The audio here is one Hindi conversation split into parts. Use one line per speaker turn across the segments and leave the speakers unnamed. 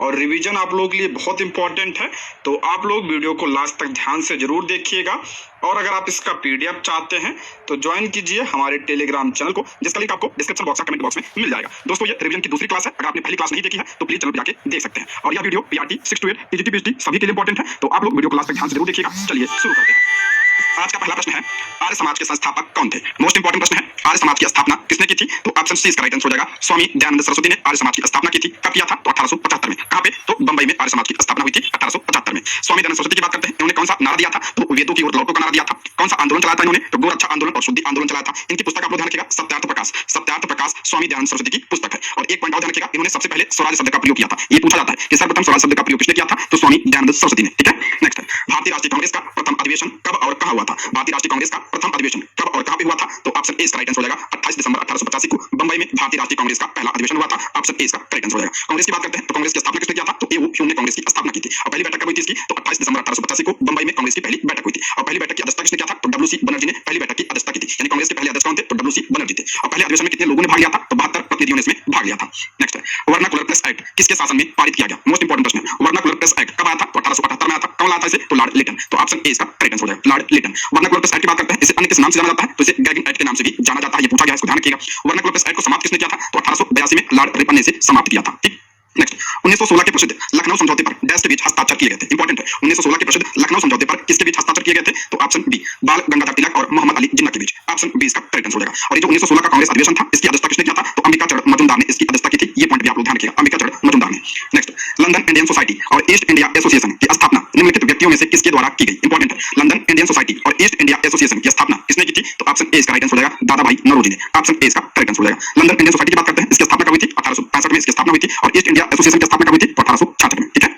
और रिवीजन आप लोगों के लिए बहुत इंपॉर्टेंट है। तो आप लोग वीडियो को लास्ट तक ध्यान से जरूर देखिएगा। और अगर आप इसका पीडीएफ चाहते हैं तो ज्वाइन कीजिए हमारे टेलीग्राम चैनल को, जिसका लिंक आपको डिस्क्रिप्शन बॉक्स या कमेंट बॉक्स में मिल जाएगा। दोस्तों, ये रिवीजन की दूसरी क्लास है। अगर आपने पहली क्लास नहीं देखी है तो प्लीज चैनल पर जाके देख सकते हैं। और यह video PRT 6 to 8 TGT PhD सभी के लिए इंपॉर्टेंट है। तो आप लोग वीडियो को लास्ट तक ध्यान से जरूर देखिएगा। चलिए शुरू करते हैं। आज का पहला प्रश्न है, आर्य समाज के संस्थापक कौन थे? मोस्ट इंपोर्टेंट प्रश्न है। आर्य समाज की स्थापना किसने की थी? तो ऑप्शन सी इसका राइट आंसर हो जाएगा। स्वामी दयानंद सरस्वती ने आर्य समाज की स्थापना की थी। कब किया था? तो 1875 में। कहां पे? तो बंबई में आर्य समाज की स्थापना हुई थी 1875 में। स्वामी दयानंद सरस्वती की बात करते हैं। इन्होंने कौन सा नारा दिया था? तो वेदों की ओर लौटो का नारा दिया था। कौन सा आंदोलन चलाया था इन्होंने? तो गोरक्षा आंदोलन और शुद्धि आंदोलन चलाया था। इनकी पुस्तक आप लोग ध्यान रखिएगा, सत्यार्थ प्रकाश। सत्यार्थ प्रकाश स्वामी दयानंद सरस्वती की पुस्तक है। और एक पॉइंट और ध्यान रखिएगा, इन्होंने सबसे पहले स्वराज शब्द का प्रयोग किया था। ये पूछा जाता है कि सर्वप्रथम स्वराज शब्द का प्रयोग किसने किया था? तो स्वामी दयानंद सरस्वती ने। ठीक है, नेक्स्ट है, भारतीय राष्ट्रीय कांग्रेस का प्रथम अधिवेशन कब और कहां हुआ था? भारतीय राष्ट्रीय कांग्रेस का प्रथम अधिवेशन कब और कहां पे हुआ था? तो ऑप्शन ए इसका राइट आंसर हो जाएगा। 28 दिसंबर 1885 को बंबई में भारतीय राष्ट्रीय कांग्रेस का पहला अधिवेशन हुआ था। ऑप्शन ए इसका राइट आंसर हो जाएगा। कांग्रेस की बात करते हैं तो कांग्रेस की स्थापना किसने किया था? तो एओ ह्यूम ने कांग्रेस की स्थापना की थी। और पहली बैठक कब हुई थी इसकी? तो 28 दिसंबर 1885 को बंबई में कांग्रेस की पहली बैठक हुई थी। और पहली बैठक की अध्यक्षता किसने किया था? तो डब्ल्यूसी बनर्जी ने पहली बैठक की अध्यक्षता की थी। यानी कांग्रेस के पहले अध्यक्ष कौन थे? तो डब्ल्यूसी बनर्जी थे। और पहले अधिवेशन में कितने लोगों ने भाग लिया था? तो 72 प्रतिनिधियों ने इसमें भाग लिया था। नेक्स्ट है, वर्नाकुलर प्रेस एक्ट किसके शासन में पारित किया गया? मोस्ट इंपोर्टेंट प्रश्न है। वर्नाकुलर प्रेस एक्ट कब आया था? तो 1878 में आया था। कौन लाया था इसे? तो लॉर्ड लिटन। तो ऑप्शन ए इसका राइट आंसर हो जाएगा, Lord Lytton. Vernacular press act की बात करते हैं, इसे अन्य किस नाम से जाना जाता है? तो इसे गैगिंग एक्ट के नाम से भी जाना जाता है। ये पूछा गया, इसको ध्यान रखिएगा। वर्नाकुलर प्रेस एक्ट को समाप्त किसने किया था? तो 1882 में लॉर्ड रिपन ने इसे समाप्त किया था। ठीक, नेक्स्ट, 1916 के प्रसिद्ध लखनऊ समझौते पर डैश के बीच हस्ताक्षर किए गए थे। इंपॉर्टेंट है, 1916 के प्रसिद्ध लखनऊ समझौते पर किसके बीच हस्ताक्षर किए गए थे? तो ऑप्शन बी बाल गंगाधर तिलक और मोहम्मद अली जिन्ना के बीच। ऑप्शन बी इसका राइट आंसर हो जाएगा। और ये जो 1916 का कांग्रेस अधिवेशन था, इसकी अध्यक्षता किसने किया था? तो अंबिका चरण मजुमदार ने इसकी अध्यक्षता की थी। ये पॉइंट भी आप लोग ध्यान रखिएगा, अंबिका चरण मजुमदार ने। नेक्स्ट, लंदन इंडियन सोसाइटी और ईस्ट इंडिया एसोसिएशन की स्थापना निम्नलिखित व्यक्तियों में से किसके द्वारा की गई? इंपॉर्टेंट है, लंदन इंडियन सोसाइटी और ईस्ट इंडिया एसोसिएशन की स्थापना किसने की थी? तो ऑप्शन ए इसका राइट आंसर हो जाएगा, दादा भाई नौरोजी ने। ऑप्शन ए इसका राइट आंसर हो जाएगा। लंदन इंडियन सोसाइटी की बात करते हैं, इसकी स्थापना कब हुई थी? 1865 में इसकी स्थापना हुई थी। और ईस्ट इंडिया एसोसिएशन की स्थापना कब हुई थी? 1866 में। ठीक है,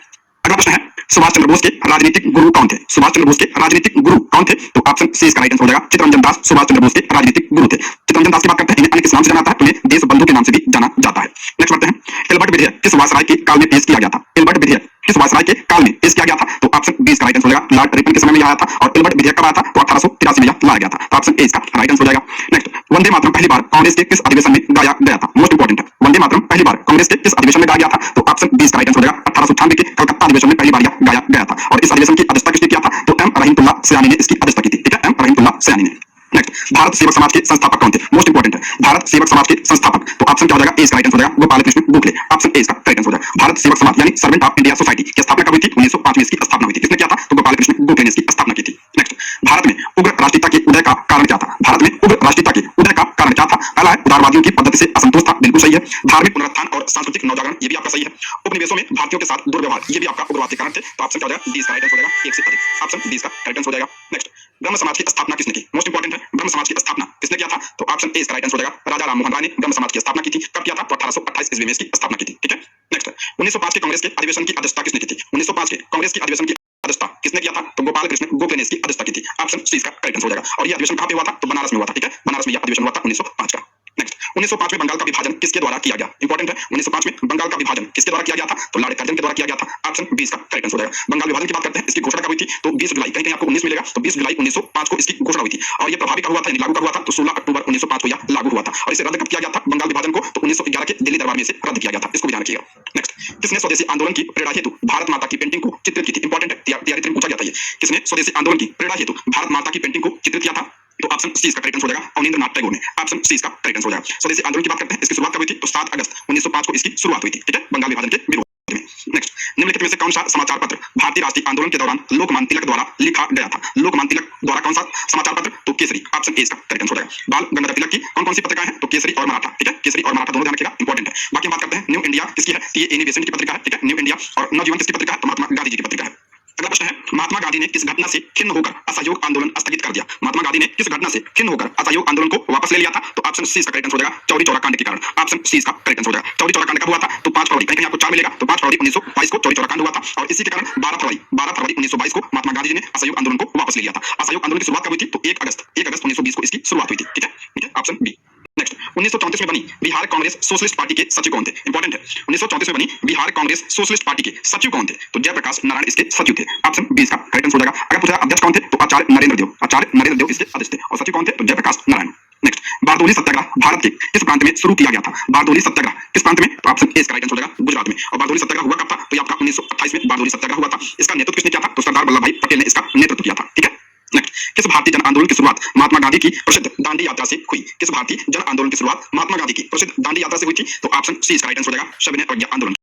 अगला प्रश्न है, सुभाष चंद्र बोस के राजनीतिक गुरु कौन थे? सुभाष चंद्र बोस के राजनीतिक गुरु कौन थे? तो ऑप्शन सी इसका राइट आंसर हो जाएगा, चित्तरंजन दास सुभाष चंद्र बोस के राजनीतिक गुरु थे। चित्तरंजन दास की बात करते हैं, इन्हें अन्य किस नाम से जाना जाता है? तो इन्हें देशबंधु के नाम से भी जाना जाता है। नेक्स्ट बढ़ते हैं, एल्बर्ट विधेयक किस वायसराय के काल में पेश किया गया था? एल्बर्ट विधेयक किस वायसराय के काल में पेश किया गया था? तो ऑप्शन बी इसका राइट आंसर हो जाएगा, लॉर्ड रिपन के समय में आया था। और एल्बर्ट विधेयक कब आया था? तो 1883 में लाया गया था। तो ऑप्शन ए इसका राइट आंसर हो जाएगा। नेक्स्ट, वंदे मातरम पहली बार कांग्रेस के किस अधिवेशन में गाया गया था? मोस्ट इंपोर्टेंट है, वंदे मातरम पहली बार कांग्रेस के किस अधिवेशन में गाया गया था? तो ऑप्शन बी इसका राइट आंसर हो जाएगा, 1898 के कलकत्ता अधिवेशन में पहली बार गाया गया था। और इस अधिवेशन की अध्यक्षता किसने किया था? तो एम रहीमतुल्लाह सयानी ने इसकी अध्यक्षता की थी। ठीक है, एम रहीमतुल्लाह सयानी ने। नेक्स्ट, भारत सेवक समाज के संस्थापक कौन थे? मोस्ट इंपोर्टेंट है, भारत सेवक समाज के संस्थापक। तो ऑप्शन क्या हो जाएगा? ए इसका राइट आंसर हो जाएगा, गोपाल कृष्ण गोखले। ऑप्शन ए इसका राइट आंसर हो जाएगा। भारत सेवक समाज यानी सर्वेंट ऑफ इंडिया सोसाइटी की स्थापना कब हुई थी? 1905 में इसकी स्थापना हुई थी। किसने किया था? तो गोपाल कृष्ण गोखले ने इसकी स्थापना की थी। नेक्स्ट, भारत में उग्र राष्ट्रीयता के उदय का कारण क्या था? भारत में उग्र राष्ट्रीयता के उदय का कारण क्या था? पहला है, उदारवादियों की पद्धति से असंतोष था। बिल्कुल सही है। धार्मिक पुनरुत्थान और सांस्कृतिक नवजागरण, ये भी आपका सही है। उपनिवेशों में भारतीयों के साथ दुर्व्यवहार, ये भी आपका उग्रवाद के कारण थे। तो ऑप्शन क्या हो जाएगा? डी इसका राइट आंसर हो जाएगा, एक से अधिक। ऑप्शन डी इसका राइट आंसर हो जाएगा। नेक्स्ट, ब्रह्म समाज की स्थापना किसने की? मोस्ट इंपोर्टेंट है, ब्रह्म समाज की स्थापना किसने किया था? तो ऑप्शन ए इसका राइट आंसर हो जाएगा, राजा राम मोहन राय ने ब्रह्म समाज की स्थापना की थी। कब किया था? तो 1828 ईस्वी में इसकी स्थापना की थी। ठीक है, नेक्स्ट, 1905 के कांग्रेस के अधिवेशन की अध्यक्षता किसने की थी? 1905 के कांग्रेस की अधिवेशन की अध्यक्षता किसने किया था? तो गोपाल कृष्ण गोखले ने इसकी अध्यक्षता की थी। ऑप्शन सी इसका राइट आंसर हो जाएगा। और यह अधिवेशन कहां पे हुआ था? तो बनारस में हुआ था। ठीक है, बनारस में यह अधिवेशन हुआ था 1905 का। नेक्स्ट, 1905 में बंगाल का विभाजन किसके द्वारा किया गया? इंपॉर्टेंट है, 1905 में बंगाल का विभाजन किसके द्वारा किया गया था? तो लॉर्ड कर्जन के द्वारा किया गया था। ऑप्शन बी इसका राइट आंसर हो जाएगा। बंगाल विभाजन की बात करते हैं, इसकी घोषणा कब हुई थी? तो 20 जुलाई, कहीं कहीं आपको 19 मिलेगा, तो 20 जुलाई 1905 को इसकी घोषणा हुई थी। और ये प्रभावी कब हुआ था, लागू कब हुआ था? तो 16 अक्टूबर 1905 को यह लागू हुआ था। और इसे रद्द कब किया गया था बंगाल विभाजन को? तो 1911 के दिल्ली दरबार में इसे रद्द किया गया था। इसको ध्यान रखिएगा। नेक्स्ट, किसने स्वदेशी आंदोलन की प्रेरणा हेतु भारत माता की पेंटिंग को चित्रित की थी? इंपॉर्टेंट है, तैयारी पूछा जाता है। किसने स्वदेशी आंदोलन की प्रेरणा हेतु भारत माता की पेंटिंग को चित्रित किया था? तो ऑप्शन सी इसका करेक्ट आंसर हो जाएगा, अवनींद्रनाथ टैगोर ने। ऑप्शन सी इसका करेक्ट आंसर हो जाएगा। स्वदेशी आंदोलन की बात करते हैं, इसकी शुरुआत कब हुई थी? तो 7 अगस्त 1905 को इसकी शुरुआत हुई थी। ठीक है, बंगाल विभाजन के विरोध में। नेक्स्ट, निम्नलिखित में से कौन सा समाचार पत्र भारतीय राष्ट्रीय आंदोलन के दौरान लोकमान्य तिलक द्वारा लिखा गया था? लोकमान्य तिलक द्वारा कौन सा समाचार पत्र? तो केसरी। ऑप्शन ए इसका करेक्ट आंसर हो जाएगा। बाल गंगाधर तिलक की कौन कौन सी पत्रिकाएं हैं? तो केसरी और मराठा। ठीक है, केसरी और मराठा दोनों ध्यान रखिएगा, इंपॉर्टेंट है। बाकी हम बात करते हैं न्यू इंडिया किसकी है? ये एनी बेसेंट की पत्रिका है। ठीक है, न्यू इंडिया। और नवजीवन किसकी पत्रिका है? तो महात्मा गांधी जी की पत्रिका है। अगला प्रश्न है, महात्मा गांधी ने किस घटना से खिन्न होकर असहयोग आंदोलन स्थगित कर दिया? महात्मा गांधी ने किस घटना से खिन्न होकर असहयोग आंदोलन को वापस ले लिया था? तो ऑप्शन सी इसका करेक्ट आंसर हो जाएगा, चौरी चौरा कांड के कारण। ऑप्शन सी इसका करेक्ट आंसर हो जाएगा। चौरी चौरा कांड कब हुआ था? तो 5 फरवरी, कहीं आपको 4 मिलेगा, तो 5 फरवरी 1922 को चौरी चौरा कांड हुआ था। और इसी के कारण 12 फरवरी 1922 को महात्मा गांधी जी ने असहयोग आंदोलन को वापस ले लिया था। असहयोग आंदोलन की शुरुआत कब हुई थी? तो 1 अगस्त 1920 को इसकी शुरुआत हुई थी। ठीक है, ऑप्शन बी। नेक्स्ट, 1934 में बनी बिहार कांग्रेस सोशलिस्ट पार्टी के सचिव कौन थे? इंपॉर्टेंट है, 1934 में बनी बिहार कांग्रेस सोशलिस्ट पार्टी के सचिव कौन थे? तो जयप्रकाश नारायण इसके सचिव थे। ऑप्शन बी इसका करेक्ट आंसर हो जाएगा। अगर पूछा अध्यक्ष कौन थे? तो आचार्य नरेंद्र देव। आचार्य नरेंद्र देव इसके अध्यक्ष थे। और सचिव कौन थे? तो जयप्रकाश नारायण। नेक्स्ट, बारडोली सत्याग्रह भारत के किस प्रांत में शुरू किया गया था? बारडोली सत्याग्रह किस प्रांत में? तो ऑप्शन ए इसका राइट आंसर हो जाएगा गुजरात में। और बारडोली सत्याग्रह हुआ कब था? तो ये आपका 1928 में बारडोली सत्याग्रह हुआ था। इसका नेतृत्व किसने किया था? तो सरदार वल्लभ भाई पटेल ने इसका नेतृत्व किया था। ठीक है, नेक्स्ट, किस भारतीय जन आंदोलन की शुरुआत महात्मा गांधी की प्रसिद्ध दांडी यात्रा से हुई? किस भारतीय जन आंदोलन की शुरुआत महात्मा गांधी की प्रसिद्ध दांडी यात्रा से हुई थी? तो ऑप्शन सी इसका राइट आंसर हो जाएगा सविनय अवज्ञा आंदोलन।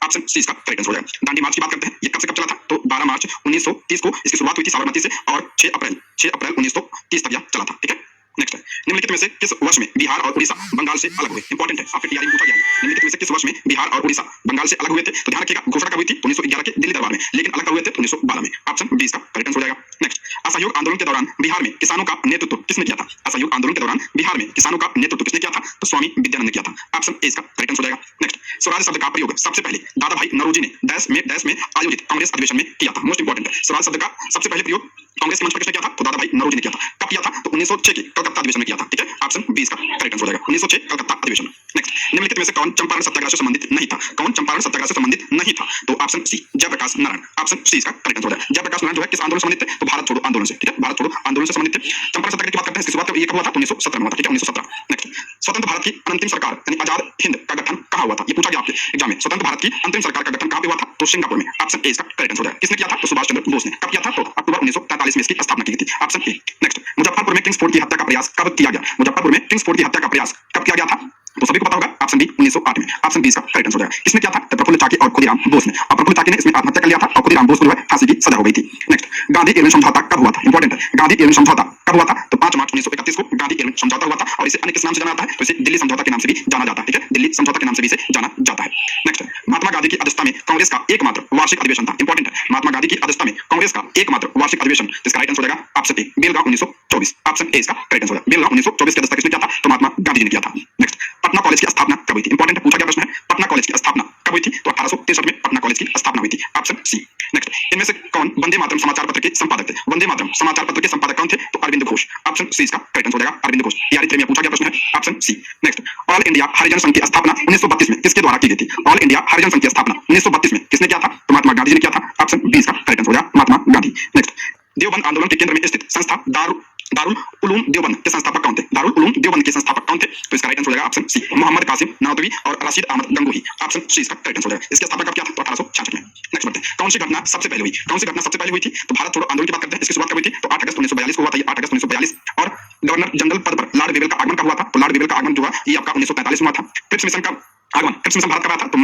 ऑप्शन सी इसका करेक्ट आंसर हो जाएगा। दांडी मार्च की बात करते हैं, ये कब से कब चला था? तो 12 मार्च 1930 को इसकी शुरुआत हुई थी साबरमती से और 6 अप्रैल 1930 तक यह चला था। ठीक है, नेक्स्ट, निम्नलिखित में से किस वर्ष में बिहार और उड़ीसा बंगाल से अलग हुए? इंपॉर्टेंट है, आपके टीआरई में पूछा गया है। निम्नलिखित में से किस वर्ष में बिहार और उड़ीसा बंगाल से अलग हुए थे? तो ध्यान रखिएगा, घोषणा कब हुई थी? 1911 के दिल्ली दरबार में, लेकिन अलग कब हुए थे? 1912 में। ऑप्शन बी इसका करेक्ट आंसर हो जाएगा। नेक्स्ट, असहयोग आंदोलन के दौरान बिहार में किसानों का नेतृत्व किसने किया था? असहयोग आंदोलन के दौरान बिहार में किसानों का नेतृत्व किसने किया था? तो स्वामी विद्यानंद ने किया था। ऑप्शन ए इसका करेक्ट आंसर हो जाएगा। नेक्स्ट, स्वराज शब्द का प्रयोग सबसे पहले दादा भाई नौरोजी ने डैश में आयोजित कांग्रेस अधिवेशन में किया था। मोस्ट इंपॉर्टेंट है, स्वराज शब्द का सबसे पहले प्रयोग कांग्रेस के मंच पर किसने किया था? तो दादा भाई नौरोजी ने किया था। कब किया था? तो 1906 के कलकत्ता अधिवेशन में किया था। ठीक है, ऑप्शन बी इसका करेक्ट आंसर हो जाएगा, 1906 कलकत्ता अधिवेशन। नेक्स्ट, निम्नलिखित में से कौन चंपारण सत्याग्रह से संबंधित नहीं था? कौन चंपारण सत्याग्रह से संबंधित नहीं था? तो option C Jayaprakash Narayan. Option C इसका करेक्ट आंसर हो जाएगा। जयप्रकाश नारायण जो है किस आंदोलन से संबंधित थे? तो भारत छोड़ो आंदोलन से। ठीक है, भारत छोड़ो आंदोलन से संबंधित थे। चंपारण सत्याग्रह की बात करते हैं, इसकी शुरुआत ये कब हुआ था? 1917 में हुआ था। ठीक है, 1917। नेक्स्ट, स्वतंत्र भारत की अंतिम सरकार यानी आजाद हिंद का गठन कहां हुआ था? ये पूछा गया आपके एग्जाम में। स्वतंत्र भारत की अंतिम सरकार का गठन कहां पे हुआ था? तो सिंगापुर में। ऑप्शन ए इसका करेक्ट आंसर हो जाएगा। किसने किया था? तो सुभाष चंद्र बोस ने। कब किया था? तो अक्टूबर 1943 में इसकी स्थापना की गई थी। Option A. नेक्स्ट, मुजफ्फरपुर में किंग्स फोर्ड की हत्या का प्रयास कब किया गया? मुजफ्फरपुर में किंग्स फोर्ड की हत्या का प्रयास कब किया गया था? तो सभी को पता होगा, ऑप्शन बी 1908 में। ऑप्शन बी इसका करेक्ट आंसर हो जाएगा। किसने किया था? तो प्रफुल्ल चाकी और खुदीराम बोस ने। और प्रफुल्ल चाकी ने इसमें आत्महत्या कर लिया था और खुदीराम बोस को जो है फांसी की सजा हो गई थी। नेक्स्ट, गांधी एलन समझौता कब हुआ था? इंपॉर्टेंट है, गांधी एलन समझौता कब हुआ था? तो 5 मार्च 1931 को गांधी एलन समझौता हुआ था और इसे अन्य किस नाम से जाना जाता है? तो इसे दिल्ली समझौता के नाम से भी जाना जाता है। ठीक है, दिल्ली समझौता के नाम से भी इसे जाना जाता है। नेक्स्ट, महात्मा गांधी की अध्यक्षता में कांग्रेस का एकमात्र वार्षिक अधिवेशन था। इंपॉर्टेंट है, महात्मा गांधी की अध्यक्षता में कांग्रेस का एकमात्र वार्षिक अधिवेशन, जिसका राइट आंसर हो जाएगा option A Belgaum 1924। Option A इसका करेक्ट आंसर हो जाएगा। बेलगांव 1924 की अध्यक्षता किसने किया था? तो महात्मा गांधी जी ने किया था। नेक्स्ट, पटना कॉलेज की स्थापना कब हुई थी? इंपॉर्टेंट है, पूछा गया प्रश्न है, पटना कॉलेज की स्थापना कब हुई थी? तो 1863 में पटना कॉलेज की स्थापना हुई थी। Option C. नेक्स्ट, इनमें से कौन वंदे मातरम समाचार पत्र के संपादक थे? वंदे मातरम समाचार पत्र के संपादक कौन थे? तो अरविंद घोष। ऑप्शन सी इसका करेक्ट आंसर हो जाएगा, अरविंद घोष। टीआरई में पूछा गया प्रश्न है, option C. Next, All India हरिजन संघ की स्थापना 1932 में किसके द्वारा की गई थी? ऑल इंडिया हरिजन संघ की स्थापना 1932 में किसने किया था? तो महात्मा गांधी जी ने किया था। ऑप्शन बी इसका करेक्ट आंसर हो जाएगा, महात्मा गांधी। नेक्स्ट, देवबंद आंदोलन के केंद्र में स्थित संस्था दारुल उलूम देवबंद के संस्थापक कौन थे? दारुल उलूम देवबंद के संस्थापक कौन थे? तो इसका राइट आंसर हो जाएगा ऑप्शन सी मोहम्मद कासिम नानवी और रशीद अहमद गंगोही। ऑप्शन सी इसका करेक्ट आंसर हो जाएगा। इसके स्थापना कब किया था? तो 1866 में। नेक्स्ट बढ़ते हैं, कौन सी घटना सबसे पहले हुई? कौन सी घटना सबसे पहले हुई थी? तो भारत छोड़ो आंदोलन की बात करते हैं, इसकी शुरुआत कब हुई थी? तो 8 अगस्त 1942 को हुआ था। ये 8 अगस्त 1942। और गवर्नर जनरल पद पर लॉर्ड वेवेल का आगमन कब हुआ था? तो लॉर्ड वेवेल का आगमन जो है ये आपका 1945 में हुआ था। क्रिप्स मिशन का आगमन, क्रिप्स मिशन भारत कब आया था? तो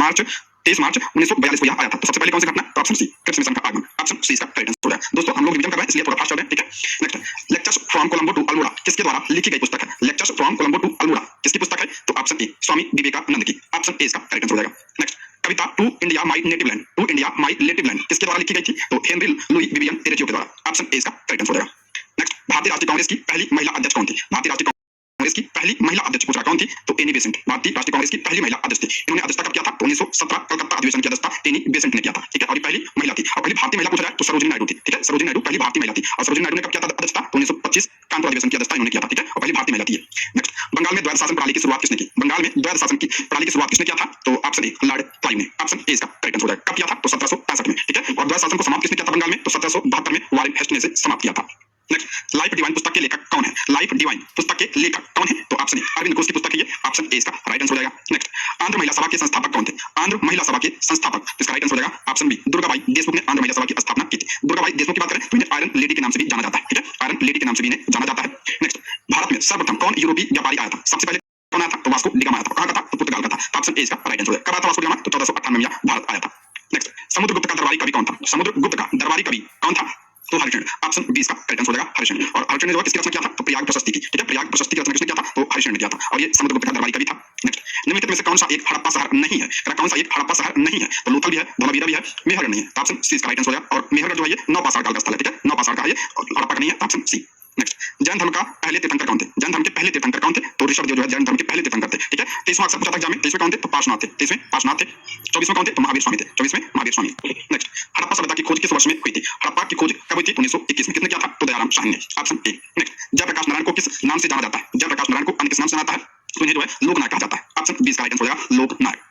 23 मार्च 1942 को यह आया था। तो सबसे पहले कौन सी घटना? तो ऑप्शन सी क्रिप्स मिशन का आगमन। ऑप्शन सी इसका करेक्ट आंसर हो जाएगा। दोस्तों हम लोग रिवीजन कर रहे हैं इसलिए थोड़ा फास्ट चल रहे हैं। ठीक है, next, lectures from Colombo to Almora किसके द्वारा लिखी गई पुस्तक है? Lectures from Colombo to Almora किसकी पुस्तक है? तो ऑप्शन ए स्वामी विवेकानंद की। ऑप्शन ए इसका करेक्ट आंसर हो जाएगा। नेक्स्ट, कविता to India my native land, to India my native land किसके द्वारा लिखी गई थी? तो हेनरी लुई विवियन टेरेजियो के द्वारा। ऑप्शन ए इसका करेक्ट आंसर हो जाएगा। नेक्स्ट, भारतीय राष्ट्रीय कांग्रेस की पहली महिला अध्यक्ष कौन थी? भारतीय राष्ट्रीय कांग्रेस की पहली महिला अध्यक्ष पूछ रहा कौन थी? तो एनी बेसेंट। भारतीय राष्ट्रीय कांग्रेस की पहली महिला अध्यक्ष थी। इन्होंने अध्यक्षता कब किया था? तो 1917 कलकत्ता अधिवेशन की अध्यक्षता एनी बेसेंट ने किया था। ठीक है, और ये पहली महिला थी। और पहली भारतीय महिला पूछा जाए तो सरोजिनी नायडू थी। ठीक है, सरोजिनी नायडू पहली भारतीय महिला थी। और सरोजिनी नायडू ने कब किया था अध्यक्षता? तो 1925 कानपुर अधिवेशन की अध्यक्षता इन्होंने किया था। ठीक है, और पहली भारतीय महिला थी। नेक्स्ट, बंगाल में द्वैध शासन प्रणाली की शुरुआत किसने की? बंगाल में द्वैध शासन की प्रणाली की शुरुआत किसने किया था? तो ऑप्शन ए लॉर्ड क्लाइव ने। ऑप्शन ए इसका करेक्ट आंसर हो जाएगा। कब किया था? तो 1765 में। ठीक है, और द्वैध शासन को समाप्त किसने किया था बंगाल में? तो 1772 में वारेन हेस्टिंग्स ने समाप्त किया था। नेक्स्ट, लाइफ डिवाइन पुस्तक के लेखक कौन है? लाइफ डिवाइन पुस्तक के लेखक कौन है? तो ऑप्शन ए अरविंद घोष की पुस्तक है ये। ऑप्शन ए इसका राइट आंसर हो जाएगा। नेक्स्ट, आंध्र महिला सभा के संस्थापक कौन थे? आंध्र महिला सभा के संस्थापक, इसका राइट आंसर हो जाएगा ऑप्शन बी दुर्गाबाई देशमुख ने आंध्र महिला सभा की स्थापना की थी। दुर्गाबाई देशमुख की बात करें तो इन्हें आयरन लेडी के नाम से भी जाना जाता है। ठीक है, आयरन लेडी के नाम से भी इन्हें जाना जाता है। नेक्स्ट, भारत में सर्वप्रथम कौन यूरोपीय व्यापारी आया था? सबसे पहले कौन आया था? तो वास्को डी गामा आया था। कहां का था? तो पुर्तगाल का था। ऑप्शन ए इसका राइट आंसर हो जाएगा। कब आया था वास्को डी गामा? तो 1498 में भारत आया था। नेक्स्ट, समुद्रगुप्त का दरबारी कवि कौन था? समुद्रगुप्त का दरबारी कवि कौन था? तो हरिश्चंद्र। ऑप्शन बी इसका करेक्ट आंसर हो जाएगा हरिश्चंद्र। और हरिश्चंद्र ने जो किसकी रचना किया था? तो प्रयाग प्रशस्ति की। ठीक है, प्रयाग प्रशस्ति की रचना किसने किया था? तो हरिश्चंद्र ने किया था। और ये समुद्रगुप्त का दरबारी कवि था। नेक्स्ट, निम्नलिखित में से कौन सा एक हड़प्पा शहर नहीं है? कौन सा एक हड़प्पा शहर नहीं है? तो लोथल भी है, धोलावीरा भी है, मेहरगढ़ नहीं है। तो ऑप्शन सी इसका राइट आंसर हो जाएगा। और मेहरगढ़ जो है ये नौपाषाण काल का स्थल है। ठीक है, नौपाषाण का है ये, हड़प्पा का नहीं है। Option C. नेक्स्ट, जैन धर्म का पहले तीर्थंकर कौन थे? जैन धर्म के पहले तीर्थंकर कौन थे? तो ऋषभदेव जो है जैन धर्म के पहले तीर्थंकर थे। ठीक है, 23वां अक्सर पूछा था एग्जाम में। 23वें कौन थे? तो पार्श्वनाथ थे। 23वें पार्श्वनाथ थे। 24वें कौन थे? तो महावीर स्वामी थे। 24वें महावीर स्वामी। नेक्स्ट, हड़प्पा सभ्यता की खोज किस वर्ष में हुई थी? हड़प्पा की खोज कब हुई थी? 1921 में। किसने किया था? तो दयाराम शाही ने। Option A. Next, Jayaprakash Narayan को किस नाम से जाना जाता है? जयप्रकाश नारायण को अन्य किस नाम से जाना जाता है? तो इन्हें जो है लोकनायक कहा जाता है। ऑप्शन बी इसका राइट आंसर हो जाएगा लोकनायक।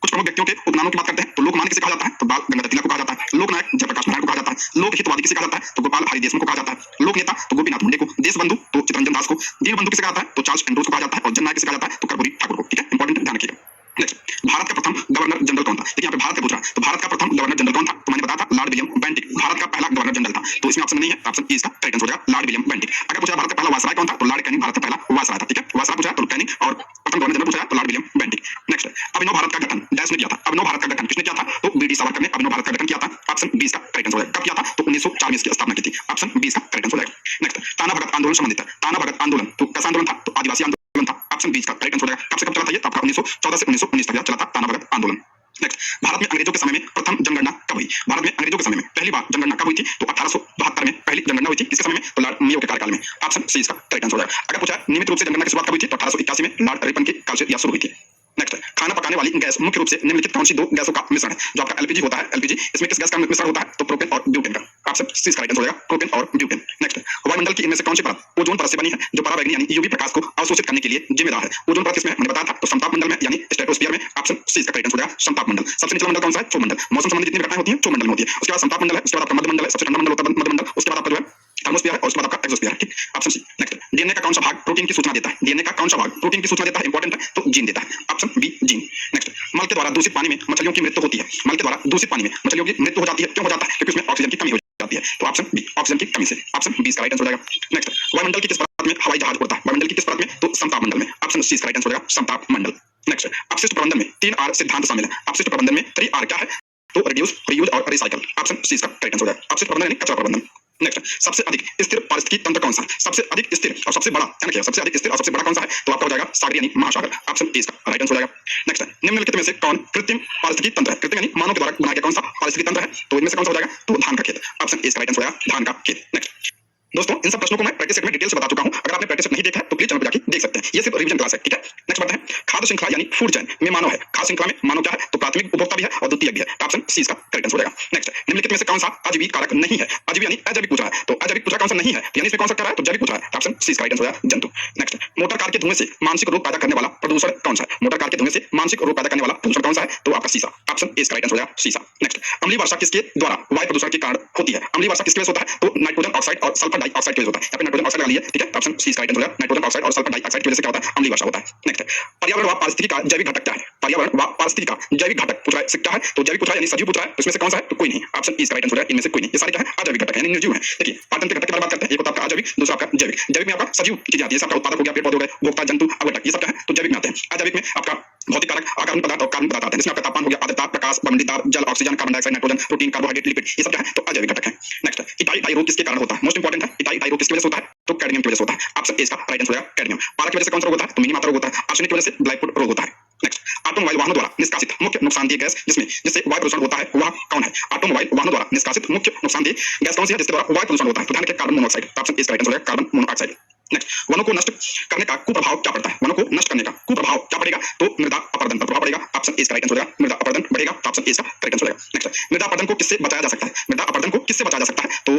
कुछ प्रमुख व्यक्तियों के उपनामों की बात करते हैं तो लोकमान्य किसे कहा जाता है, तो बाल गंगाधर तिलक को कहा जाता है। लोकनायक जयप्रकाश नारायण को कहा जाता है। लोकहितवादी किसे कहा जाता है, तो गोपाल हरि देशमुख को कहा जाता है। लोक नेता तो गोपीनाथ मुंडे को। देशबंधु तो चित्तरंजन दास को। दीनबंधु किसे कहा जाता है, तो चार्ल्स एंड्रूज को कहा जाता है। और जननायक किसे कहा जाता है, तो कर्पूरी ठाकुर को। ठीक है, इंपॉर्टेंट, ध्यान रखिएगा। नेक्स्ट, भारत का प्रथम गवर्नर जनरल कौन था? देखिए यहाँ पे भारत का पूछ रहा है, तो भारत का प्रथम गवर्नर जनरल कौन था, तो मैंने बताया था लॉर्ड विलियम बेंटिक भारत का पहला गवर्नर जनरल था। तो इसमें ऑप्शन नहीं है, ऑप्शन ए इसका करेक्ट आंसर हो जाएगा, लॉर्ड विलियम बेंटिक। अगर पूछा भारत का पहला वायसराय कौन था, तो लॉर्ड कैनिंग भारत का पहला वायसराय था। ठीक है, वायसराय पूछा तो कैनिंग, और प्रथम गवर्नर जनरल पूछा तो लॉर्ड विलियम बेंटिक। नेक्स्ट, अभिनव भारत का गठन डैश ने किया था। अभिनव भारत का गठन किसने किया था, तो बी डी सावरकर ने अभिनव भारत का गठन किया था। ऑप्शन बी इसका करेक्ट आंसर हो जाएगा। कब किया था, तो 1904 में इसकी स्थापना की थी। ऑप्शन बी इसका करेक्ट आंसर हो जाएगा। नेक्स्ट, ताना भगत आंदोलन संबंधित है। ताना भगत आंदोलन तो कैसा आंदोलन था, तो आदिवासी आंदोलन था। ऑप्शन बी इसका करेक्ट आंसर हो जाएगा। कब से कब चला था ये, तो आपका 1914 से 1919 तक चला था ताना भगत आंदोलन। नेक्स्ट, भारत में अंग्रेजों के समय में प्रथम जनगणना कब हुई? भारत में अंग्रेजों के समय में पहली बार जनगणना कब हुई थी, तो 1872 में पहली जनगणना हुई थी। किसके समय में, तो लॉर्ड मेयो के कार्यकाल में। ऑप्शन सी इसका करेक्ट आंसर हो जाएगा। अगर पूछा नियमित रूप से जनगणना की शुरुआत कब हुई थी, तो 1881 में लॉर्ड रिपन के काल से यह शुरू हुई थी। नेक्स्ट, खाना पकाने वाली गैस मुख्य रूप से निम्नलिखित कौन सी दो गैसों का मिश्रण है? जो आपका एलपीजी होता है, एलपीजी, इसमें किस गैस का मिश्रण होता है, तो प्रोपेन और ब्यूटेन का। ऑप्शन सी इसका करेक्ट आंसर हो जाएगा, प्रोपेन और ब्यूटेन। नेक्स्ट, वायुमंडल की इनमें से कौन सी परत ओजोन परत से बनी है, जो पराबैंगनी यानी यूवी प्रकाश को अवशोषित करने के लिए जिम्मेदार है? ओजोन परत किसमें, मैंने बताया था, तो समताप मंडल में यानी स्ट्रेटोस्फीयर में। ऑप्शन सी इसका करेक्ट आंसर हो जाएगा, समताप मंडल। सबसे निचला मंडल कौन सा है, क्षोभ मंडल। मौसम संबंधी जितनी घटनाएं होती हैं क्षोभ मंडल में होती है। उसके बाद समताप मंडल है, उसके बाद आपका मध्य मंडल है, सबसे ठंडा मंडल होता है मध्य मंडल, उसके बाद आपका जो है थर्मोस्फीयर है, और उसके बाद आपका एक्सोस्फीयर है। ठीक, ऑप्शन सी। नेक्स्ट, डीएनए का कौन सा भाग प्रोटीन की सूचना देता है? डीएनए का कौन सा भाग प्रोटीन की सूचना देता है, इंपॉर्टेंट है, तो जीन देता है। Option B gene. नेक्स्ट, मल के द्वारा दूषित पानी में मछलियों की मृत्यु होती है। मल के द्वारा दूषित पानी में मछलियों की मृत्यु हो जाती है, क्यों हो जाता है, क्योंकि उसमें ऑक्सीजन की कमी हो जाती है। तो ऑप्शन बी, ऑक्सीजन की कमी से। ऑप्शन बी इसका राइट आंसर हो जाएगा। नेक्स्ट, वायुमंडल की किस परत में हवाई जहाज उड़ता है? वायुमंडल की किस परत में, तो समताप मंडल में। ऑप्शन सी इसका राइट आंसर हो जाएगा, समताप मंडल। नेक्स्ट, अपशिष्ट प्रबंधन में 3 आर सिद्धांत शामिल है। अपशिष्ट प्रबंधन में 3 आर क्या है, तो रिड्यूस, रीयूज और रिसाइकल। ऑप्शन सी इसका करेक्ट आंसर हो जाएगा, अपशिष्ट प्रबंधन यानी कचरा प्रबंधन। नेक्स्ट, सबसे अधिक स्थिर पारिस्थितिकी तंत्र कौन सा है? सबसे अधिक स्थिर और सबसे बड़ा, ध्यान रखिएगा, सबसे अधिक स्थिर और सबसे बड़ा कौन सा है, तो आपका हो जाएगा सागर यानी महासागर। ऑप्शन ए इसका राइट आंसर हो जाएगा। नेक्स्ट, निम्नलिखित में से कौन कृत्रिम पारिस्थितिकी तंत्र है? कृत्रिम यानी मानव के द्वारा बनाया गया कौन सा पारिस्थितिकी तंत्र है, तो इनमें से कौन सा हो जाएगा, तो धान का खेत। ऑप्शन ए इसका राइट आंसर हो जाएगा, धान का खेत। नेक्स्ट, दोस्तों इन सब प्रश्नों को मैं प्रैक्टिस सेट में डिटेल से बता चुका हूं। अगर आपने प्रैक्टिस सेट नहीं देखा है तो प्लीज चैनल पर जाकर देख सकते हैं। ये सिर्फ रिवीजन क्लास है। ठीक है, नेक्स्ट बढ़ते हैं। खाद्य श्रृंखला यानी फूड चेन में मानव है। खाद्य श्रृंखला में मानव क्या है, तो प्राथमिक उपभोक्ता भी है और द्वितीयक भी है। ऑप्शन सी इसका करेक्ट आंसर हो जाएगा। नेक्स्ट, निम्नलिखित में से कौन सा अजैविक कारक नहीं है? अजैविक यानी अजैविक पूछा है, तो अजैविक पूछा कौन सा नहीं है, यानी इसमें कौन सा कर रहा है, तो जैविक पूछा है। ऑप्शन सी इसका राइट आंसर हो जाएगा, जंतु। नेक्स्ट, मोटर कार के धुएं से मानसिक रोग पैदा करने वाला प्रदूषण कौन सा है? मोटर कार के धुएं से मानसिक रोग पैदा करने वाला प्रदूषण कौन सा है, तो आपका शीशा। ऑप्शन ए इसका राइट आंसर हो जाएगा, शीशा। नेक्स्ट, अम्लीय वर्षा किसके द्वारा वायु प्रदूषण के कारण होती है? अम्लीय वर्षा किसके वजह से होता है, तो नाइट्रोजन ऑक्साइड और सल्फर डाइऑक्साइड की वजह से होता है। यहाँ पे नाइट्रोजन ऑक्साइड लगा लिए। ठीक है, ऑप्शन सी इसका राइट आंसर हो जाएगा, नाइट्रोजन ऑक्साइड और सल्फर डाइऑक्साइड की वजह से क्या होता है, अम्लीय वर्षा होता है। नेक्स्ट, पर्यावरण व पारिस्थितिकी का जैविक घटक क्या है? पर्यावरण व पारिस्थितिकी का जैविक घटक पूछा है, क्या है, तो जैविक पूछा है यानी सजीव पूछा है, तो इसमें से कौन सा है, तो कोई नहीं। ऑप्शन ई इसका राइट आंसर हो जाएगा, इनमें से कोई नहीं। ये सारे क्या है, अजैविक घटक है यानी निर्जीव है। देखिए, पारतंत्रिक घटक की बात करते हैं, एक होता है आपका अजैविक, दूसरा आपका जैविक। जैविक में आपका सजीव चीजें आती है, सबका उत्पादक हो गया, पेड़ पौधे हो गए, उपभोक्ता, जंतु, अवघटक, ये सब क्या है, तो जैविक में आते हैं। अजैविक में आपका भौतिक कारक, अकार्बनिक पदार्थ और कार्बनिक पदार्थ आते हैं, जिसमें आपका तापमान हो गया, आर्द्रता, प्रकाश, वायुमंडलीय दाब, जल, oxygen, carbon dioxide, nitrogen, protein, carbohydrate, lipid, ये सब क्या है, तो अजैविक घटक है। नेक्स्ट, इकाई डाई रोग किसके कारण होता है? मोस्ट इंपोर्टेंट है, इकाई डाई रोग किसकी वजह से होता है, तो कैडमियम की वजह से होता है। ऑप्शन ए इसका राइट आंसर हो जाएगा, कैडमियम। पारा की वजह से कौन सा रोग होता है, तो मिनी मात्रा रोग होता है। आर्सेनिक की वजह से ब्लाइटफुट रोग होता है। नेक्स्ट, ऑटोमोबाइल वाहनों द्वारा निष्कासित मुख्य नुकसानदेह गैस जिससे वायु प्रदूषण होता है, वह कौन है? ऑटोमोबाइल वाहनों द्वारा निष्कासित मुख्य नुकसानदेह गैस कौन सी है, जिसके द्वारा वायु प्रदूषण होता है, तो ध्यान रखिए, कार्बन मोनोऑक्साइड। ऑप्शन ए इसका राइट आंसर हो जाएगा, कार्बन मोनोऑक्साइड। नेक्स्ट, वनों को नष्ट करने का कुप्रभाव क्या पड़ता है? वनों को नष्ट करने का कुप्रभाव क्या पड़ेगा, तो मृदा अपरदन पर प्रभाव पड़ेगा। ऑप्शन ए इसका राइट आंसर हो जाएगा, मृदा अपरदन बढ़ेगा। ऑप्शन ए इसका करेक्ट आंसर हो जाएगा। नेक्स्ट, मृदा अपरदन को किससे बचाया जा सकता है? मृदा अपरदन को किससे बचाया जा सकता है, तो